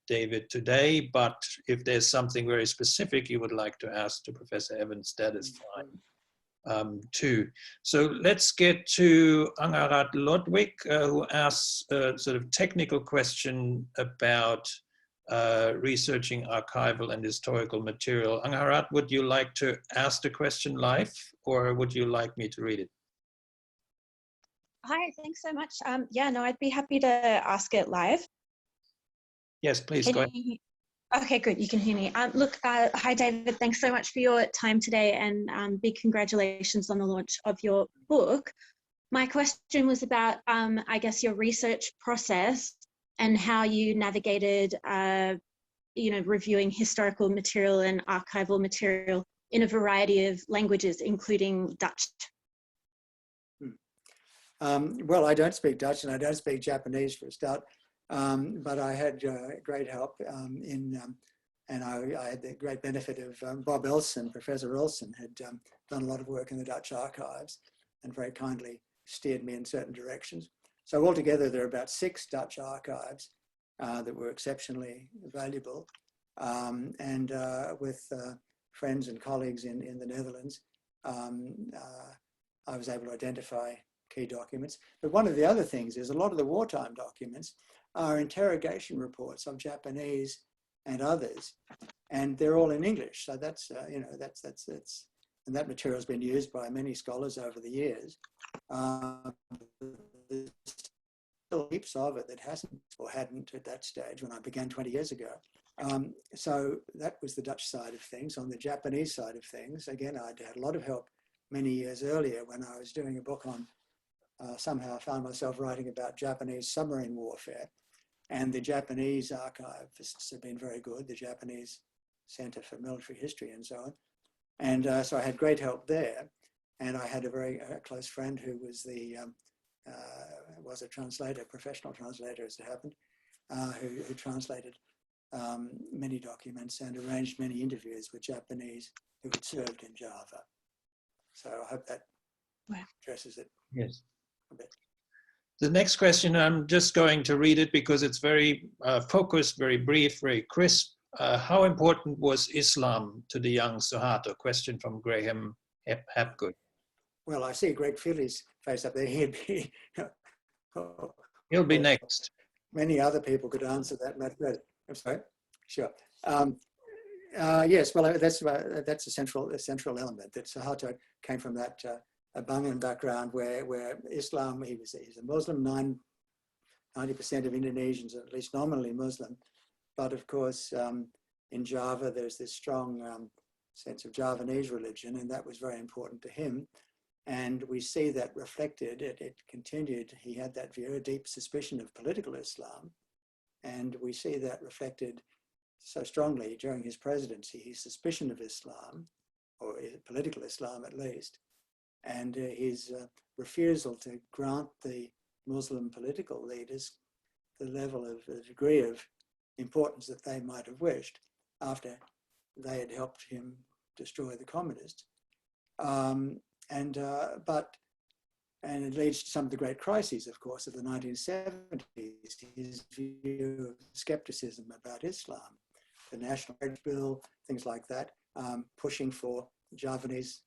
Speaker 1: David today. But if there's something very specific you would like to ask to Professor Evans, that is fine too. So let's get to Angarat Lodwig, who asks a sort of technical question about researching archival and historical material. Angarat, would you like to ask the question live, or would you like me to read it?
Speaker 6: Hi, thanks so much. Yeah, no, I'd be happy to ask it live.
Speaker 1: Yes, please, go ahead.
Speaker 6: Okay, good, you can hear me. Look, hi David, thanks so much for your time today, and big congratulations on the launch of your book. My question was about, I guess, your research process and how you navigated, reviewing historical material and archival material in a variety of languages, including Dutch.
Speaker 3: Well, I don't speak Dutch and I don't speak Japanese for a start, but I had great help and I had the great benefit of Bob Elson. Professor Elson had done a lot of work in the Dutch archives and very kindly steered me in certain directions. So altogether, there are about 6 Dutch archives that were exceptionally valuable. And with friends and colleagues in the Netherlands, I was able to identify key documents. But one of the other things is a lot of the wartime documents are interrogation reports of Japanese and others, and they're all in English. So that's and that material has been used by many scholars over the years. There's still heaps of it that hasn't or hadn't at that stage when I began 20 years ago. So that was the Dutch side of things. On the Japanese side of things, again, I'd had a lot of help many years earlier when I was doing a book on, somehow I found myself writing about Japanese submarine warfare. And the Japanese archivists have been very good, the Japanese Center for Military History and so on. And so I had great help there. And I had a very close friend who was was a translator, professional translator as it happened, who translated many documents and arranged many interviews with Japanese who had served in Java. So I hope that addresses it.
Speaker 1: Yes.
Speaker 3: A bit.
Speaker 1: The next question, I'm just going to read it because it's very focused, very brief, very crisp. How important was Islam to the young Soeharto? Question from Graham Hapgood.
Speaker 3: Well, I see Greg Philly's face up there.
Speaker 1: He'll be next.
Speaker 3: Many other people could answer that much better. I'm sorry. Sure. Yes. Well, that's a central element. That Sahato came from that Bangan background where Islam. He's a Muslim. 90% of Indonesians are at least nominally Muslim, but of course in Java there's this strong sense of Javanese religion, and that was very important to him. And we see that reflected, it continued, he had that very deep suspicion of political Islam, and we see that reflected so strongly during his presidency, his suspicion of Islam, or political Islam at least, and his refusal to grant the Muslim political leaders the level of the degree of importance that they might have wished after they had helped him destroy the communists. But and it leads to some of the great crises, of course, of the 1970s, his view of skepticism about Islam, the national marriage bill, things like that, pushing for Javanese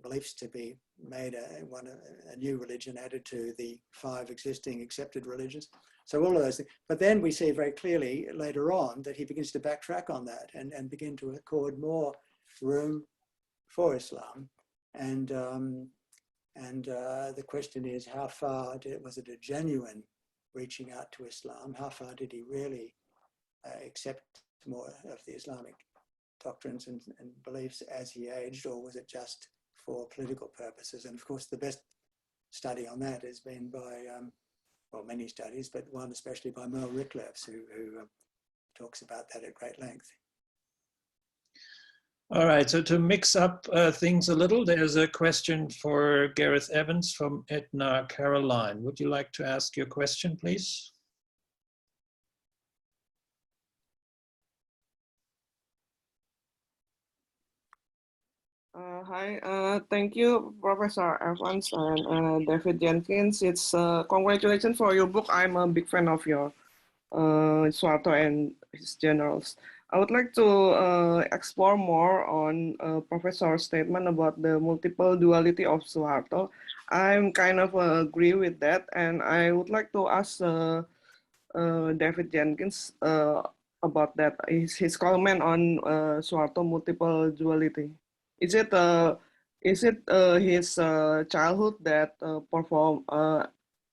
Speaker 3: beliefs to be made a new religion added to the 5 existing accepted religions. So all of those things. But then we see very clearly later on that he begins to backtrack on that and begin to accord more room for Islam. And the question is, how far was it a genuine reaching out to Islam? How far did he really accept more of the Islamic doctrines and beliefs as he aged, or was it just for political purposes? And of course, the best study on that has been by, well, many studies, but one especially by Merle Ricklefs, who talks about that at great length.
Speaker 1: All right, so to mix up things a little, there's a question for Gareth Evans from Edna Caroline. Would you like to ask your question, please?
Speaker 7: Hi, thank you, Professor Evans and David Jenkins. It's congratulations for your book. I'm a big fan of your Soeharto and his generals. I would like to explore more on Professor's statement about the multiple duality of Soeharto. I'm kind of agree with that, and I would like to ask David Jenkins about that. His comment on Soeharto multiple duality. Is it his childhood that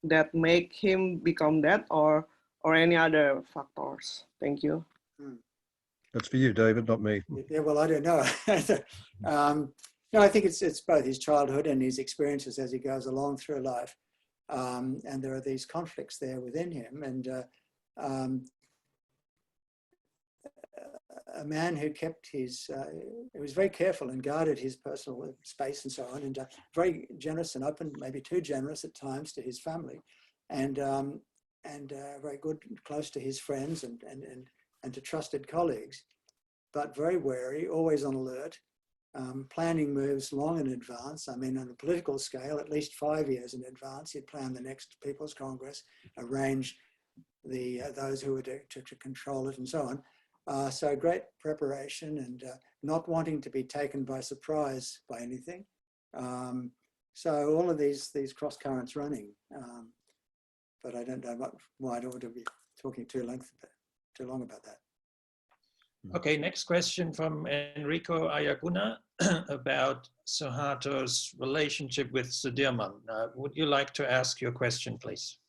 Speaker 7: that make him become that, or any other factors? Thank you.
Speaker 2: That's for you, David, not me.
Speaker 3: Yeah, well, I don't know. No, I think it's both his childhood and his experiences as he goes along through life, and there are these conflicts there within him, and a man who kept his, he was very careful and guarded his personal space and so on, and very generous and open, maybe too generous at times to his family, and very good, close to his friends and to trusted colleagues, but very wary, always on alert, planning moves long in advance. I mean, on a political scale, at least 5 years in advance, he'd plan the next People's Congress, arrange those who were to control it and so on. So great preparation and not wanting to be taken by surprise by anything. So all of these cross currents running, but I don't know why I don't want to be talking too long about that.
Speaker 1: Okay, next question from Enrico Ayaguna about Suharto's relationship with Sudirman. Would you like to ask your question, please?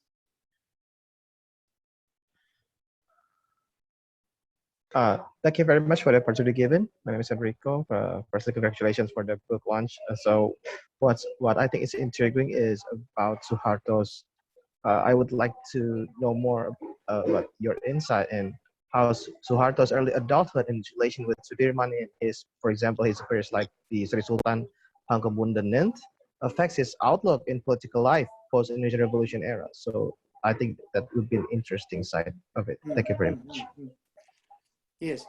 Speaker 8: Thank you very much for the opportunity given. My name is Enrico. Firstly, congratulations for the book launch. So what I think is intriguing is about Suharto's. I would like to know more about your insight in how Suharto's early adulthood in relation with Sudirman and his, for example, his affairs like the Sri Sultan Hamengkubuwono IX affects his outlook in political life post-Indonesian Revolution era. So I think that would be an interesting side of it. Thank you very much.
Speaker 3: Yes.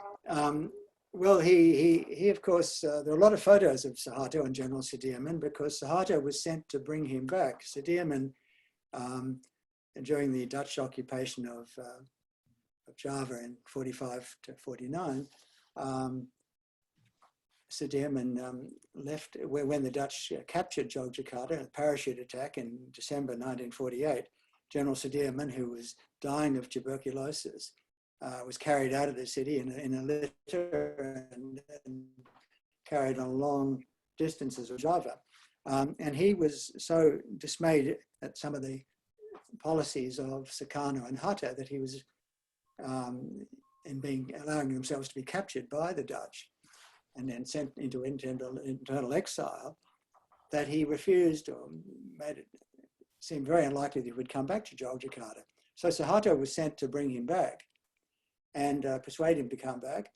Speaker 3: Well, he of course, there are a lot of photos of Sahato and General Sudirman because Sahato was sent to bring him back. Sudirman, during the Dutch occupation of Java in 45 to 49, Sudirman left when the Dutch captured Yogyakarta, a parachute attack in December 1948. General Sudirman, who was dying of tuberculosis, was carried out of the city in a litter and carried on long distances of Java. And he was so dismayed at some of the policies of Sukarno and Hatta that he was allowing themselves to be captured by the Dutch and then sent into internal exile, that he refused or made it seem very unlikely that he would come back to Yogyakarta. So Sahato was sent to bring him back and persuade him to come back,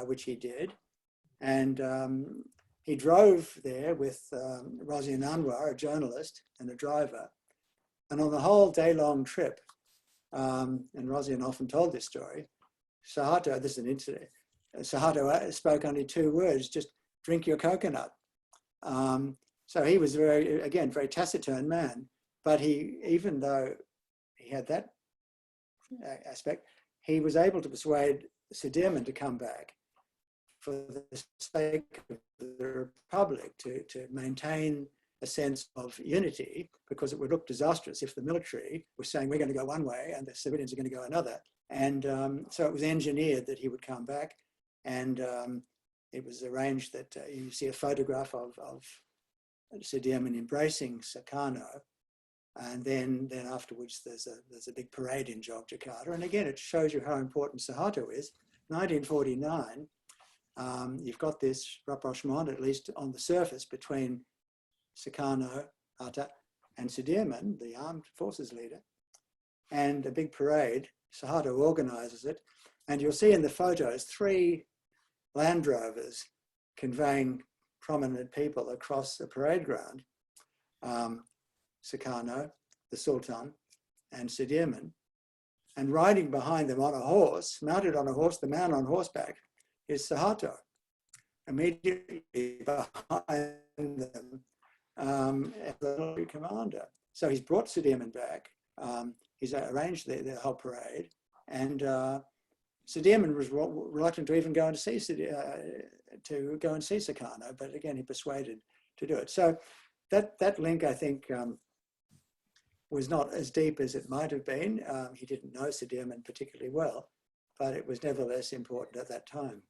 Speaker 3: which he did. And he drove there with Rosian Anwar, a journalist and a driver. And on the whole day-long trip, and Rosian often told this story, Sahato, this is an incident, Sahato spoke only 2 words, just drink your coconut. So he was very taciturn man, but even though he had that aspect, he was able to persuade Sudirman to come back for the sake of the Republic, to maintain a sense of unity, because it would look disastrous if the military was saying we're going to go one way and the civilians are going to go another. And so it was engineered that he would come back, and it was arranged that you see a photograph of Sudirman embracing Sukarno, and then afterwards there's a big parade in Yogyakarta. And again, it shows you how important Sahato is. 1949, you've got this rapprochement, at least on the surface, between Sukarno, Hatta, and Sudirman, the armed forces leader, and a big parade. Sahato organizes it, and you'll see in the photos 3 Land Rovers conveying prominent people across the parade ground. Sukarno, the Sultan, and Sudirman, and riding behind them on a horse, mounted on a horse, the man on horseback is Sahato. Immediately behind them as the military commander. So he's brought Sudirman back. He's arranged the whole parade, and Sudirman was reluctant to even go and see Sukarno, but again he persuaded to do it. So that link, I think, was not as deep as it might have been. He didn't know Sudirman particularly well, but it was nevertheless important at that time.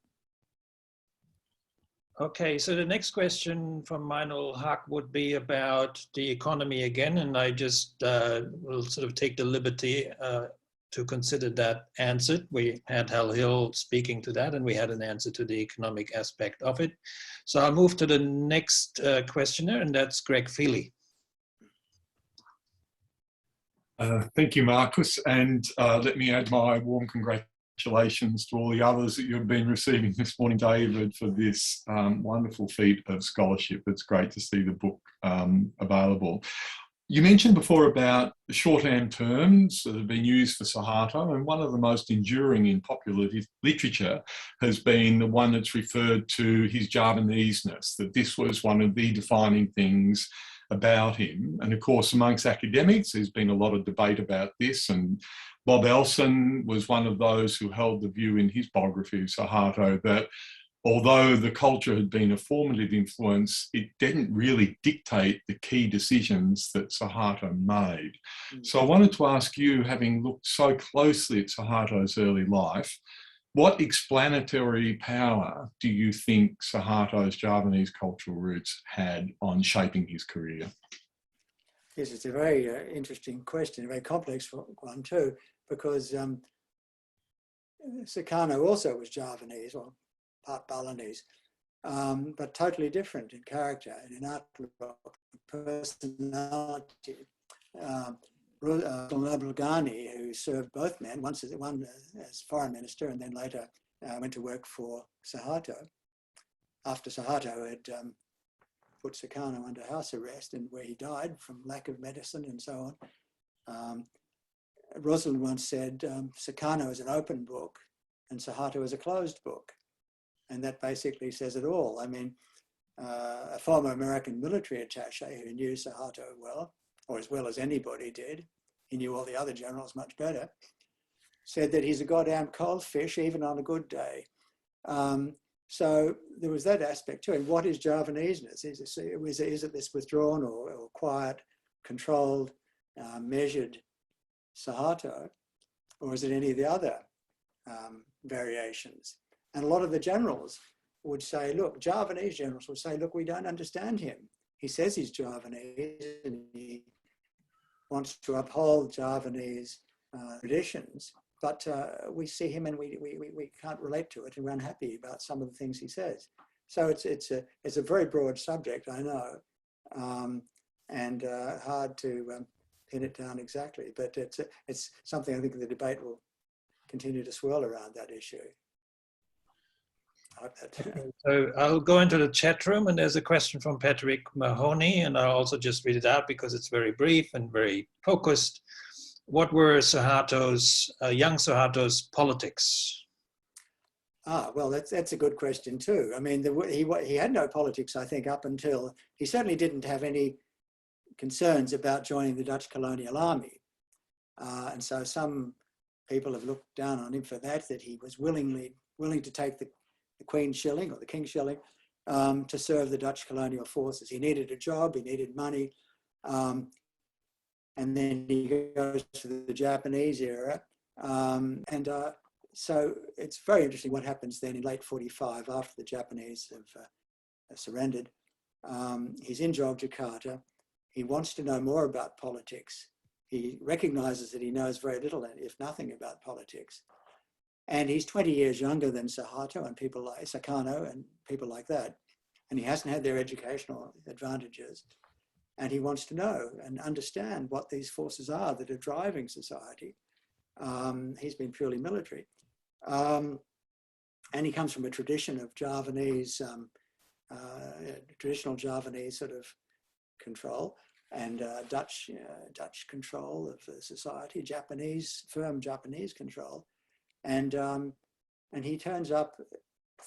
Speaker 1: Okay, so the next question from Meinl Haq would be about the economy again, and I just will sort of take the liberty to consider that answered. We had Hal Hill speaking to that, and we had an answer to the economic aspect of it. So I'll move to the next questioner, and that's Greg Feely.
Speaker 9: Thank you, Marcus, and let me add my warm congratulations to all the others that you've been receiving this morning, David, for this wonderful feat of scholarship. It's great to see the book available. You mentioned before about the shorthand terms that have been used for Suharto, and one of the most enduring in popular literature has been the one that's referred to his Javaneseness, that this was one of the defining things about him. And of course, amongst academics, there's been a lot of debate about this, and Bob Elson was one of those who held the view in his biography of Sahato that although the culture had been a formative influence, it didn't really dictate the key decisions that Sahato made. So I wanted to ask you, having looked so closely at Suharto's early life, what explanatory power do you think Suharto's Javanese cultural roots had on shaping his career?
Speaker 3: Yes, it's a very interesting question, a very complex one too, because Sukarno also was Javanese, or part Balinese, but totally different in character and in outlook, personality. Ghani, who served both men, one as foreign minister and then later went to work for Sahato, after Sahato had put Sukarno under house arrest, and where he died from lack of medicine and so on. Rosalind once said, Sukarno is an open book and Sahato is a closed book. And that basically says it all. I mean, a former American military attaché who knew Sahato well, or as well as anybody did, he knew all the other generals much better, said that he's a goddamn cold fish even on a good day. So there was that aspect too. And what is Javaneseness? Is it this withdrawn or quiet, controlled, measured Sahato, or is it any of the other variations? And a lot of the generals would say, look, Javanese generals would say, look, we don't understand him. He says he's Javanese and he wants to uphold Javanese traditions, but we see him and we can't relate to it, and we're unhappy about some of the things he says. So it's a very broad subject, I know, and hard to pin it down exactly, but it's something I think the debate will continue to swirl around that issue.
Speaker 1: So I'll go into the chat room, and there's a question from Patrick Mahoney, and I'll also just read it out because it's very brief and very focused. What were young Suharto's politics?
Speaker 3: Well, that's a good question too. I mean, he had no politics, I think, up until, he certainly didn't have any concerns about joining the Dutch Colonial Army. And so some people have looked down on him for that he was willing to take the Queen's shilling or the King's shilling to serve the Dutch colonial forces. He needed a job, he needed money. And then he goes to the Japanese era. So it's very interesting what happens then in late 45 after the Japanese have surrendered. He's in Yogyakarta. He wants to know more about politics. He recognizes that he knows very little, if nothing, about politics. And he's 20 years younger than Sahato and people like Sukarno and people like that. And he hasn't had their educational advantages. And he wants to know and understand what these forces are that are driving society. He's been purely military. And he comes from a tradition of Javanese, traditional Javanese sort of control and Dutch control of the society, firm Japanese control. And he turns up,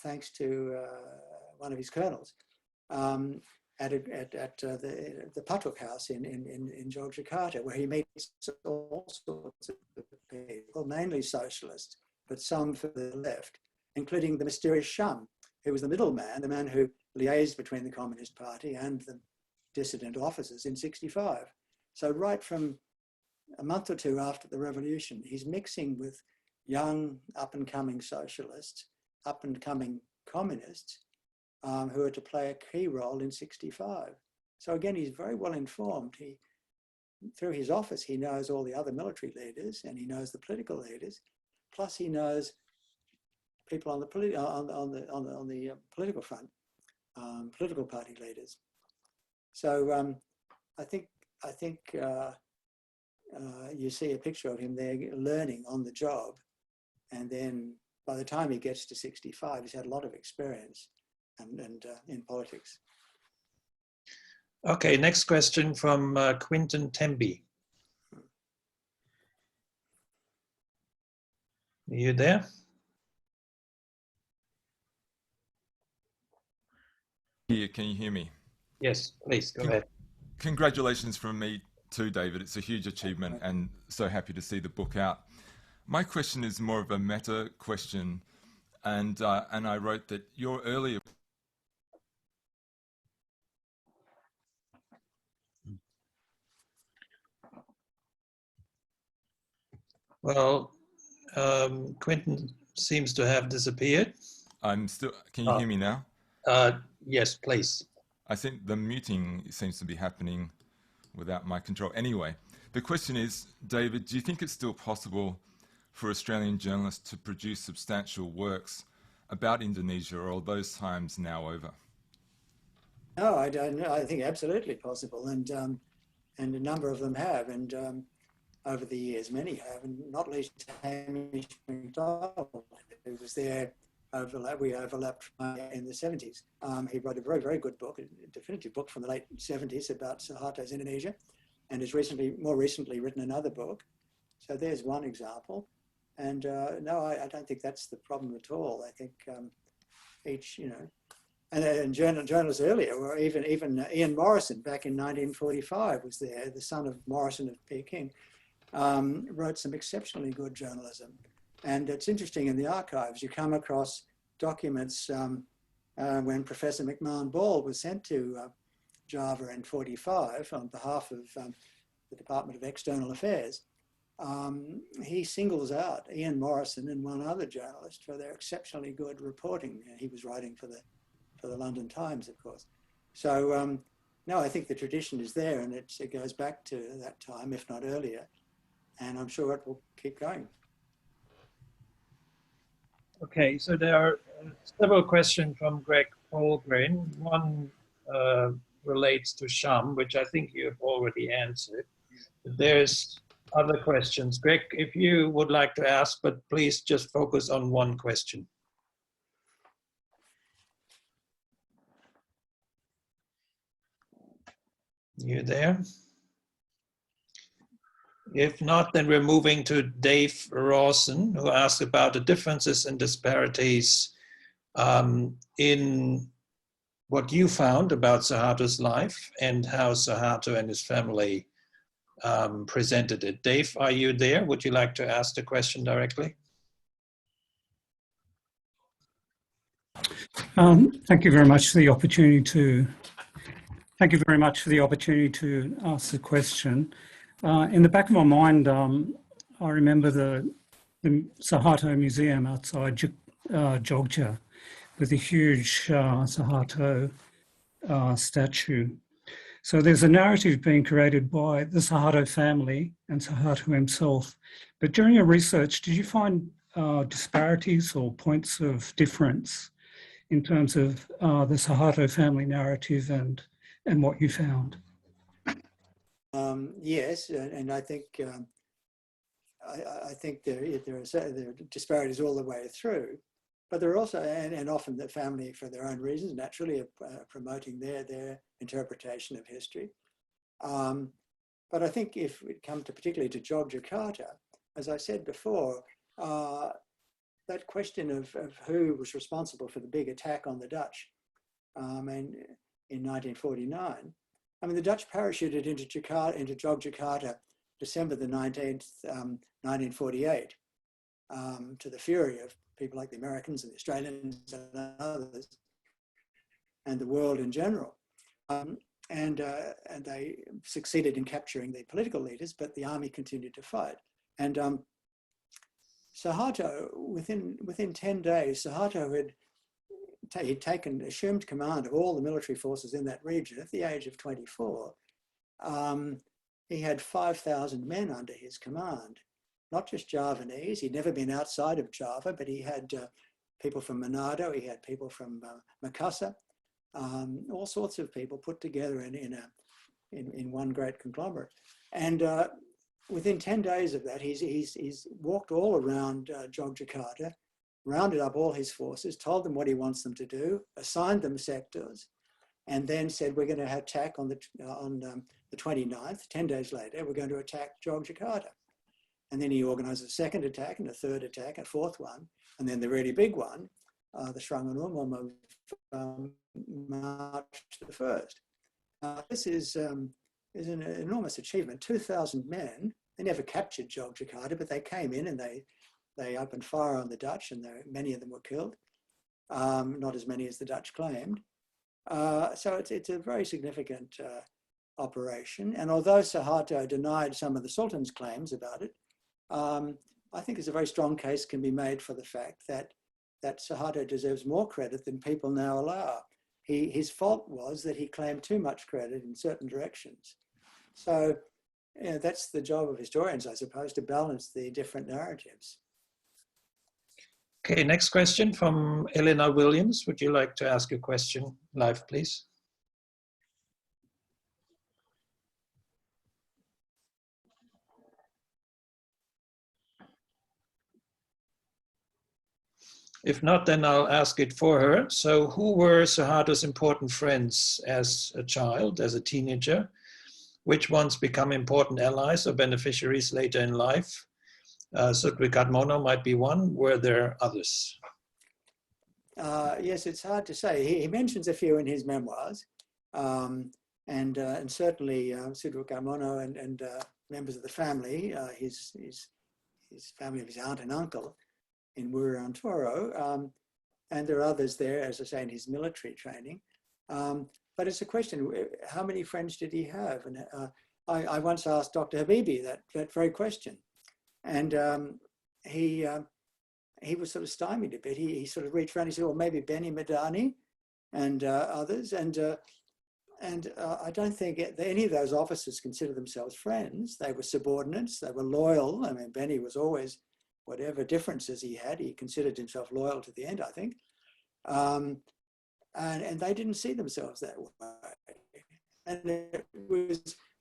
Speaker 3: thanks to one of his colonels, at the Patuk House in Yogyakarta, where he meets all sorts of people, mainly socialists, but some for the left, including the mysterious Shum, who was the middleman, the man who liaised between the Communist Party and the dissident officers in '65. So right from a month or two after the revolution, he's mixing with young, up-and-coming socialists, up-and-coming communists, who are to play a key role in '65. So again, he's very well informed. Through his office, he knows all the other military leaders and he knows the political leaders. Plus, he knows people on the political front, political party leaders. So I think you see a picture of him there learning on the job, and then by the time he gets to 65, he's had a lot of experience and in politics.
Speaker 1: Okay, next question from Quinton Temby. Are you there?
Speaker 10: Can you hear me?
Speaker 1: Yes, please, go ahead.
Speaker 10: Congratulations from me too, David. It's a huge achievement and so happy to see the book out. My question is more of a meta question, and I wrote that your earlier
Speaker 1: Well, Quinton seems to have disappeared.
Speaker 10: I'm still, can you hear me now?
Speaker 1: Yes, please.
Speaker 10: I think the muting seems to be happening without my control. Anyway, the question is, David, do you think it's still possible for Australian journalists to produce substantial works about Indonesia, or are those times now over?
Speaker 3: No, I don't know. I think absolutely possible, and a number of them have, and over the years, many have, and not least Hamish MacDonald, who was there. We overlapped in the 70s. He wrote a very, very good book, a definitive book from the late 70s about Suharto's Indonesia, and has more recently written another book. So there's one example. And no, I don't think that's the problem at all. I think and journalists earlier, or even Ian Morrison back in 1945 was there, the son of Morrison of Peking, wrote some exceptionally good journalism. And it's interesting, in the archives, you come across documents when Professor McMahon Ball was sent to Java in '45 on behalf of the Department of External Affairs. He singles out Ian Morrison and one other journalist for their exceptionally good reporting. He was writing for the London Times, of course. So no, I think the tradition is there, and it goes back to that time, if not earlier, and I'm sure it will keep going.
Speaker 1: Okay, so there are several questions from Greg Polgren. One relates to Sham, which I think you have already answered. There's other questions. Greg, if you would like to ask, but please just focus on one question. You there? If not, then we're moving to Dave Rawson, who asked about the differences and disparities in what you found about Suharto's life and how Suharto and his family presented it. Dave, are you there? Would you like to ask the question directly?
Speaker 11: Thank you very much for the opportunity to. Thank you very much for the opportunity to ask the question. In the back of my mind, I remember the Sahato Museum outside Jogja with the huge Sahato statue. So there's a narrative being created by the Sahato family and Suharto himself. But during your research, did you find disparities or points of difference in terms of the Sahato family narrative and what you found?
Speaker 3: Yes, and I think I think there are disparities all the way through, but there are also, and often the family, for their own reasons, naturally are promoting their interpretation of history. But I think if it comes to particularly to Yogyakarta, as I said before, that question of who was responsible for the big attack on the Dutch and in 1949. I mean, the Dutch parachuted into Yogyakarta December the 19th, 1948, to the fury of people like the Americans and the Australians and others, and the world in general. And they succeeded in capturing the political leaders, but the army continued to fight. And Suharto, within 10 days, Suharto had assumed command of all the military forces in that region at the age of 24. He had 5,000 men under his command, not just Javanese. He'd never been outside of Java, but he had people from Manado, he had people from Makassar, all sorts of people put together in one great conglomerate. And within 10 days of that, he's walked all around Yogyakarta, rounded up all his forces, told them what he wants them to do, assigned them sectors, and then said, we're going to attack on the 29th, 10 days later, we're going to attack Yogyakarta. And then he organized a second attack and a third attack, a fourth one, and then the really big one, the Srangan of March the 1st. This is an enormous achievement. 2,000 men. They never captured Yogyakarta, but they came in and they opened fire on the Dutch, and many of them were killed. Not as many as the Dutch claimed. So it's a very significant operation. And although Suharto denied some of the Sultan's claims about it, I think there's a very strong case can be made for the fact that Suharto deserves more credit than people now allow. His fault was that he claimed too much credit in certain directions. So that's the job of historians, I suppose, to balance the different narratives.
Speaker 1: Okay, next question from Eleanor Williams. Would you like to ask a question live, please? If not, then I'll ask it for her. So who were Suharto's important friends as a child, as a teenager? Which ones become important allies or beneficiaries later in life? Sukarno might be one. Were there others?
Speaker 3: Yes, it's hard to say. He mentions a few in his memoirs, and certainly Sukarno and members of the family, his family of his aunt and uncle in Wurrantoro, and there are others there, as I say, in his military training. But it's a question: how many friends did he have? And I once asked Dr. Habibi that very question. And he was sort of stymied a bit. He sort of reached around. He said, "Well, maybe Benny Madani and others." And I don't think any of those officers considered themselves friends. They were subordinates. They were loyal. I mean, Benny was always, whatever differences he had, he considered himself loyal to the end, I think. And they didn't see themselves that way. And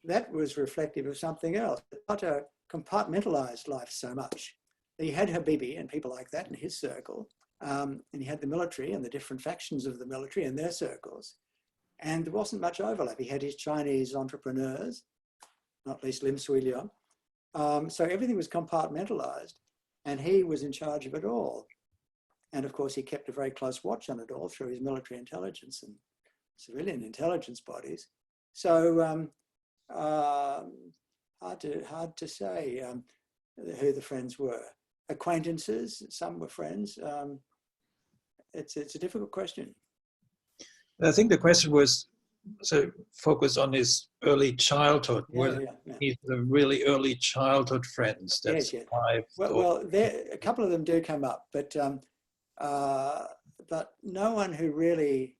Speaker 3: that was reflective of something else. Suharto compartmentalized life so much. He had Habibi and people like that in his circle, and he had the military and the different factions of the military in their circles, and there wasn't much overlap. He had his Chinese entrepreneurs, not least Lim Swee Leong, So everything was compartmentalized, and he was in charge of it all. And of course, he kept a very close watch on it all through his military intelligence and civilian intelligence bodies. So hard to say who the friends were. Acquaintances, some were friends. It's a difficult question.
Speaker 1: I think the question was so focused on his early childhood. Were these the really early childhood friends that survived?
Speaker 3: Well, a couple of them do come up, but no one who really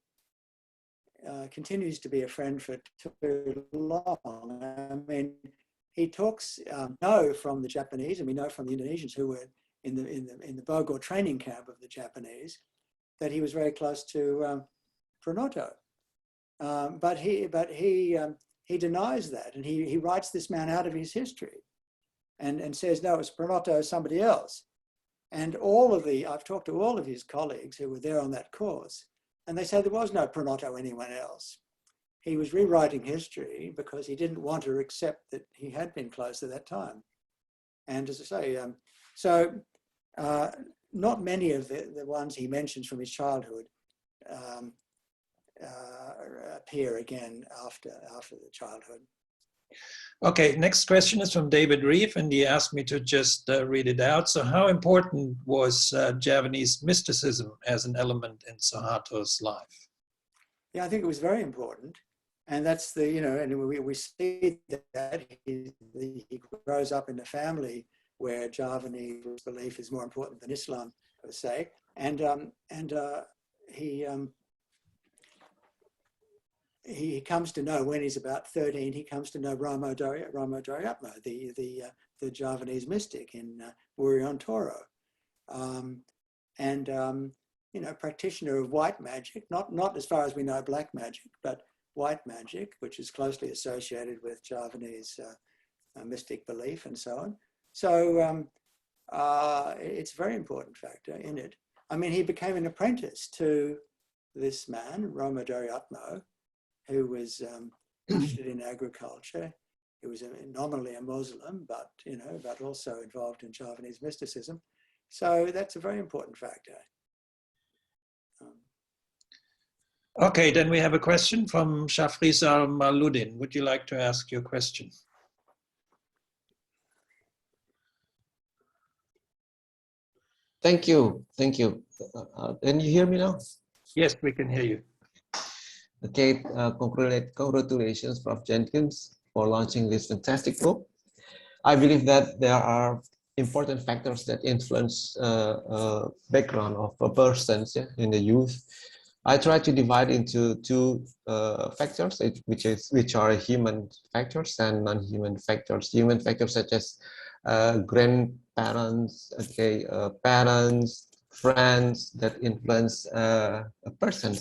Speaker 3: continues to be a friend for too long. I mean, he talks know from the Japanese, and we know from the Indonesians who were in the Bogor training camp of the Japanese, that he was very close to Pranoto. But he denies that, and he writes this man out of his history, and says no, it's Pranoto, somebody else. And I've talked to all of his colleagues who were there on that course, and they say there was no Pranoto anyone else. He was rewriting history because he didn't want to accept that he had been close at that time. And as I say, not many of the ones he mentions from his childhood appear again after the childhood.
Speaker 1: Okay, next question is from David Reeve, and he asked me to just read it out. So how important was Javanese mysticism as an element in Suharto's life?
Speaker 3: Yeah, I think it was very important. And that's and we see that he grows up in a family where Javanese belief is more important than Islam, per se. And he comes to know, when he's about 13, he comes to know Romo Doryatmo, the Javanese mystic in Wuriontoro. Practitioner of white magic, not as far as we know black magic, but white magic, which is closely associated with Javanese mystic belief and so on. So it's a very important factor in it. I mean, he became an apprentice to this man, Romo Doryatmo, who was interested in agriculture. He was nominally a Muslim, but also involved in Javanese mysticism. So that's a very important factor.
Speaker 1: Okay, then we have a question from Shafrizal Maludin. Would you like to ask your question?
Speaker 12: Thank you. Can you hear me now?
Speaker 1: Yes, we can hear you.
Speaker 12: Okay, congratulations, Prof. Jenkins, for launching this fantastic book. I believe that there are important factors that influence background of a person in the youth. I try to divide into two factors, which are human factors and non-human factors. Human factors such as grandparents, parents, friends that influence a person.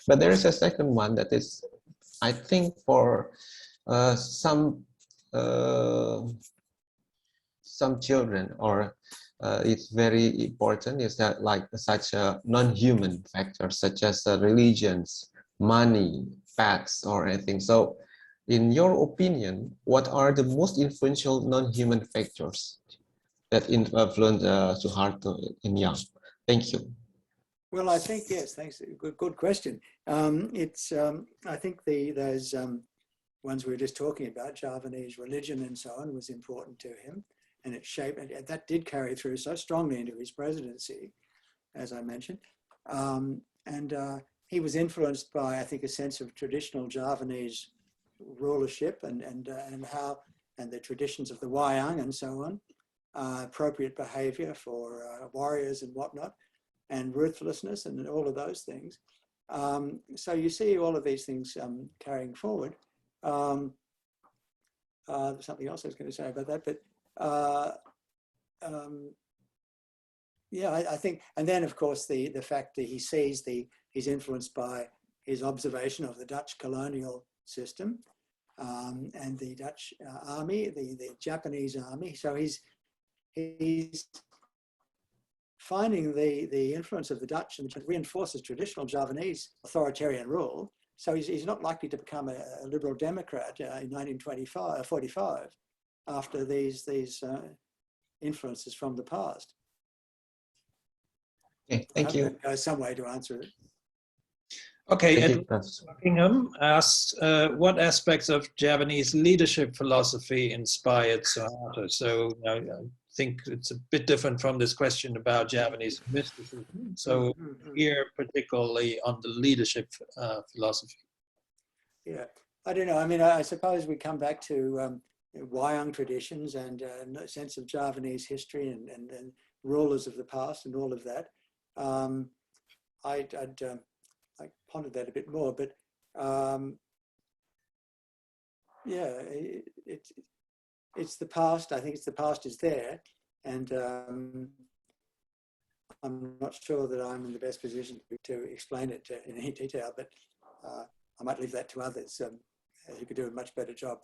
Speaker 12: But there is a second one that is, I think, for some children, or it's very important, is that like such a non-human factors such as religions, money, pets, or anything. So in your opinion, what are the most influential non-human factors that influence Suharto in young? Thank you.
Speaker 3: Well, I think, yes, thanks. Good question. I think those ones we were just talking about, Javanese religion and so on, was important to him. And it shaped, and that did carry through so strongly into his presidency, as I mentioned. He was influenced by, I think, a sense of traditional Javanese rulership and the traditions of the Wayang and so on, appropriate behavior for warriors and whatnot, and ruthlessness and all of those things. So you see all of these things carrying forward. There's something else I was going to say about that, but yeah, I think, and then of course the fact that he sees he's influenced by his observation of the Dutch colonial system and the Dutch army, the Japanese army. So he's finding the influence of the Dutch, and reinforces traditional Javanese authoritarian rule. So he's not likely to become a liberal Democrat in 1945. after these influences from the past.
Speaker 12: Okay, thank you.
Speaker 3: That goes some way to answer it.
Speaker 1: Okay,
Speaker 12: Thank you,
Speaker 1: Ed
Speaker 12: Professor.
Speaker 1: Buckingham asked what aspects of Javanese leadership philosophy inspired Sahato. So I think it's a bit different from this question about Javanese mysticism. So here particularly on the leadership philosophy.
Speaker 3: Yeah, I don't know. I mean, I suppose we come back to Wayang traditions and a sense of Javanese history and rulers of the past and all of that. I pondered that a bit more, but yeah, it's the past. I think it's the past is there, and I'm not sure that I'm in the best position to explain it in any detail, but I might leave that to others who could do a much better job.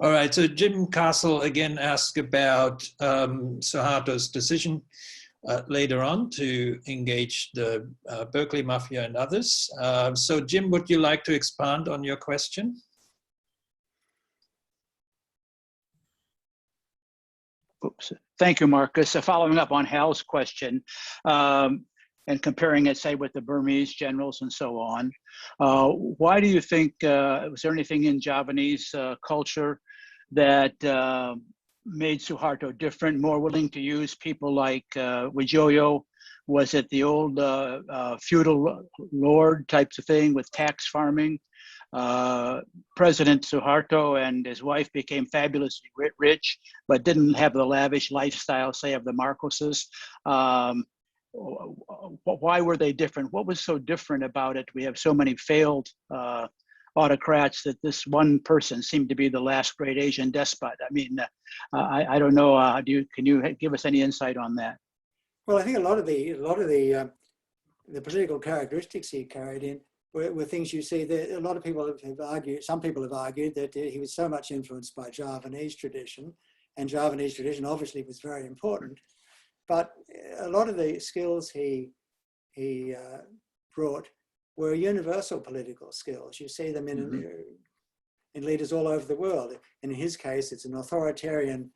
Speaker 1: All right, so Jim Castle again asked about Suharto's decision later on to engage the Berkeley Mafia and others. So Jim, would you like to expand on your question?
Speaker 13: Oops. Thank you, Marcus. Following up on Hal's question and comparing it, say, with the Burmese generals and so on, why do you think, was there anything in Javanese culture that made Suharto different, more willing to use people like Wijoyo? Was it the old feudal lord types of thing with tax farming? President Suharto and his wife became fabulously rich, but didn't have the lavish lifestyle, say, of the Marcoses. Why were they different? What was so different about it? We have so many failed autocrats that this one person seemed to be the last great Asian despot. I mean, I don't know. Can you give us any insight on that?
Speaker 3: Well, I think a lot of the political characteristics he carried in were things you see that a lot of people have argued. Some people have argued that he was so much influenced by Javanese tradition, and Javanese tradition obviously was very important. But a lot of the skills he brought were universal political skills. You see them in leaders all over the world. And in his case, it's an authoritarian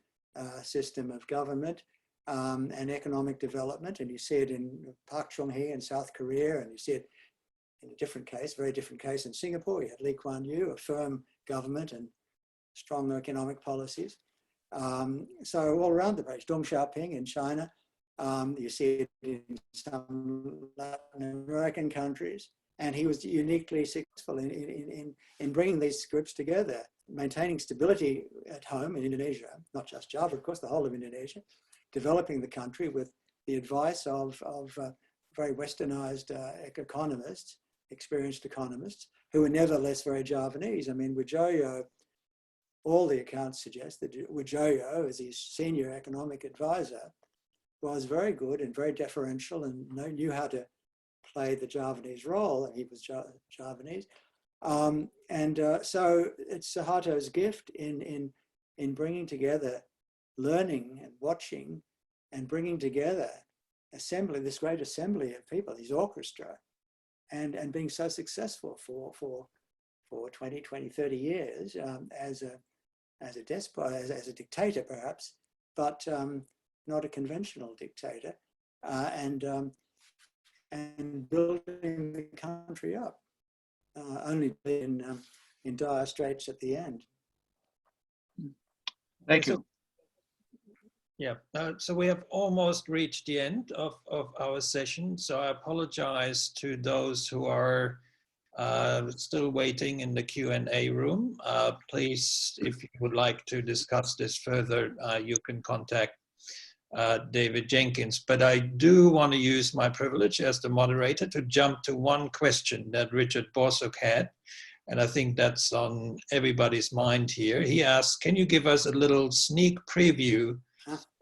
Speaker 3: system of government and economic development. And you see it in Park Chung-hee in South Korea, and you see it in a different case, very different case in Singapore. You had Lee Kuan Yew, a firm government and strong economic policies. So all around the place, Deng Xiaoping in China, you see it in some Latin American countries. And he was uniquely successful in bringing these groups together, maintaining stability at home in Indonesia, not just Java, of course, the whole of Indonesia, developing the country with the advice of very westernized economists, experienced economists, who were nevertheless very Javanese. I mean, Wijoyo, all the accounts suggest that Wijoyo, as his senior economic advisor, was very good and very deferential and knew how to play the Javanese role, and he was Javanese. So it's Suharto's gift in bringing together learning and watching and bringing together this great assembly of people, his orchestra, and being so successful for 20, 30 years as a despot, as a dictator perhaps, but not a conventional dictator, and building the country up, only in dire straits at the end.
Speaker 13: Thank you.
Speaker 1: Yeah, so we have almost reached the end of our session. So I apologize to those who are still waiting in the Q&A room. Please, if you would like to discuss this further, you can contact David Jenkins. But I do want to use my privilege as the moderator to jump to one question that Richard Borsuk had. And I think that's on everybody's mind here. He asked, can you give us a little sneak preview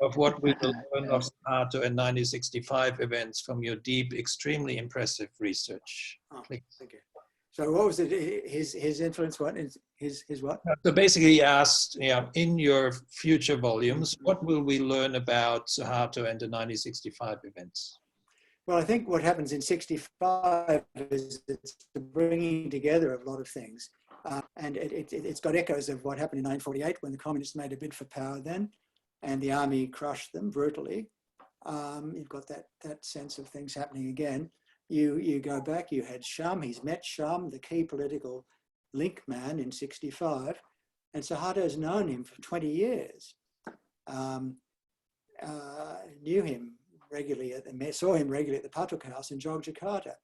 Speaker 1: of what we will learn of Sahato and 1965 events from your deep, extremely impressive research? Please.
Speaker 3: Thank you. So what was it, his influence, what? His what?
Speaker 1: So basically he asked, in your future volumes, what will we learn about Sahato and the 1965 events?
Speaker 3: Well, I think what happens in 65 is it's the bringing together of a lot of things. And it's got echoes of what happened in 1948 when the communists made a bid for power then, and the army crushed them brutally. You've got that sense of things happening again. You go back, you had Shum, he's met Shum, the key political link man in 65, and Suharto's known him for 20 years. Knew him regularly, saw him regularly at the Patuk House in Yogyakarta.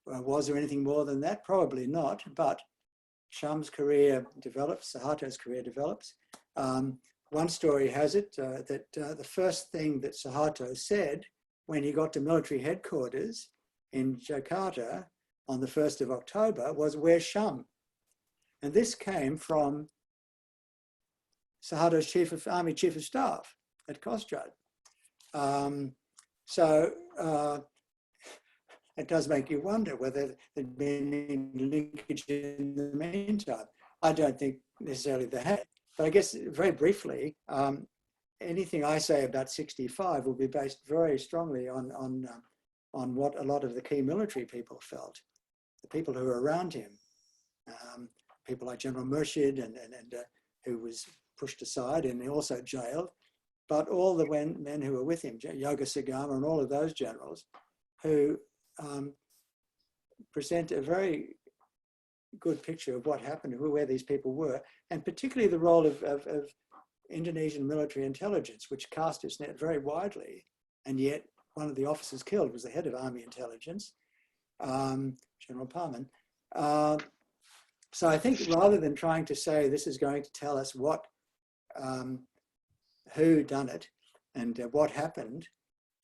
Speaker 3: Was there anything more than that? Probably not, but Shum's career develops, Suharto's career develops. One story has it that the first thing that Sahato said when he got to military headquarters in Jakarta on the 1st of October was, "Where's Shum?" And this came from Suharto's Army Chief of Staff at Kostrad. It does make you wonder whether there'd been any linkage in the meantime. I don't think necessarily there had. But I guess very briefly, anything I say about 65 will be based very strongly on what a lot of the key military people felt, the people who were around him, people like General Murshid and who was pushed aside and also jailed, but all the men who were with him, Yoga Sagama and all of those generals who present a very good picture of what happened, where these people were, and particularly the role of Indonesian military intelligence, which cast its net very widely, and yet one of the officers killed was the head of Army Intelligence, General Parman. So I think rather than trying to say this is going to tell us what, who done it and what happened,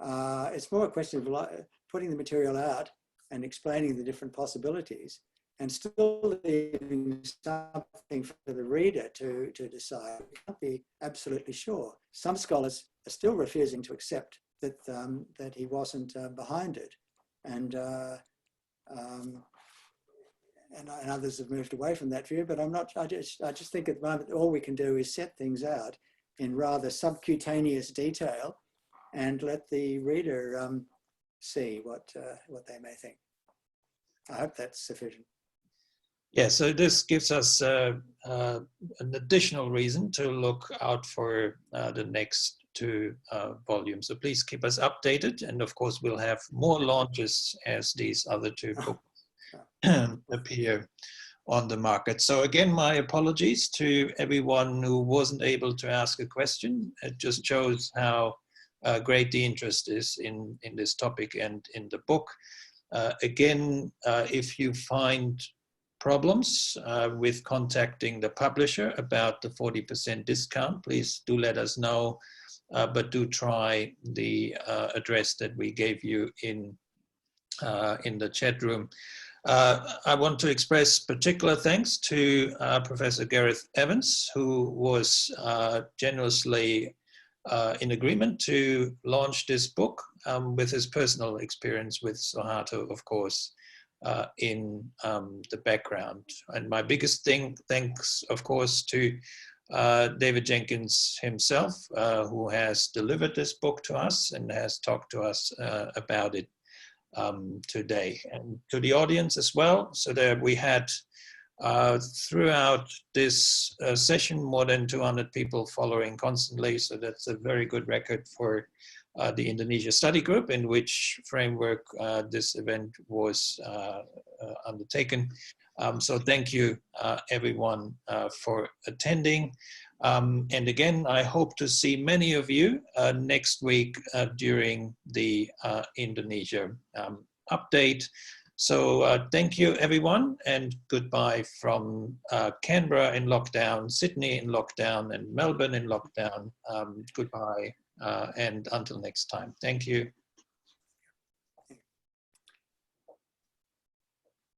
Speaker 3: it's more a question of putting the material out and explaining the different possibilities, and still leaving something for the reader to decide. We can't be absolutely sure. Some scholars are still refusing to accept that that he wasn't behind it, and others have moved away from that view. But I'm not. I just think at the moment all we can do is set things out in rather subcutaneous detail, and let the reader see what they may think. I hope that's sufficient.
Speaker 1: Yeah, so this gives us an additional reason to look out for the next two volumes. So please keep us updated, and of course we'll have more launches as these other two books appear on the market. So again, my apologies to everyone who wasn't able to ask a question. It just shows how great the interest is in this topic and in the book. Again, if you find problems with contacting the publisher about the 40% discount, please do let us know, but do try the address that we gave you in the chat room. I want to express particular thanks to Professor Gareth Evans, who was generously in agreement to launch this book with his personal experience with Suharto, of course, in the background. And my biggest thanks, of course, to David Jenkins himself, who has delivered this book to us and has talked to us about it today, and to the audience as well. So that we had throughout this session more than 200 people following constantly. So that's a very good record for the Indonesia Study Group, in which framework this event was undertaken. So thank you everyone for attending. And again, I hope to see many of you next week during the Indonesia update. So thank you everyone, and goodbye from Canberra in lockdown, Sydney in lockdown, and Melbourne in lockdown. Goodbye and until next time. Thank you.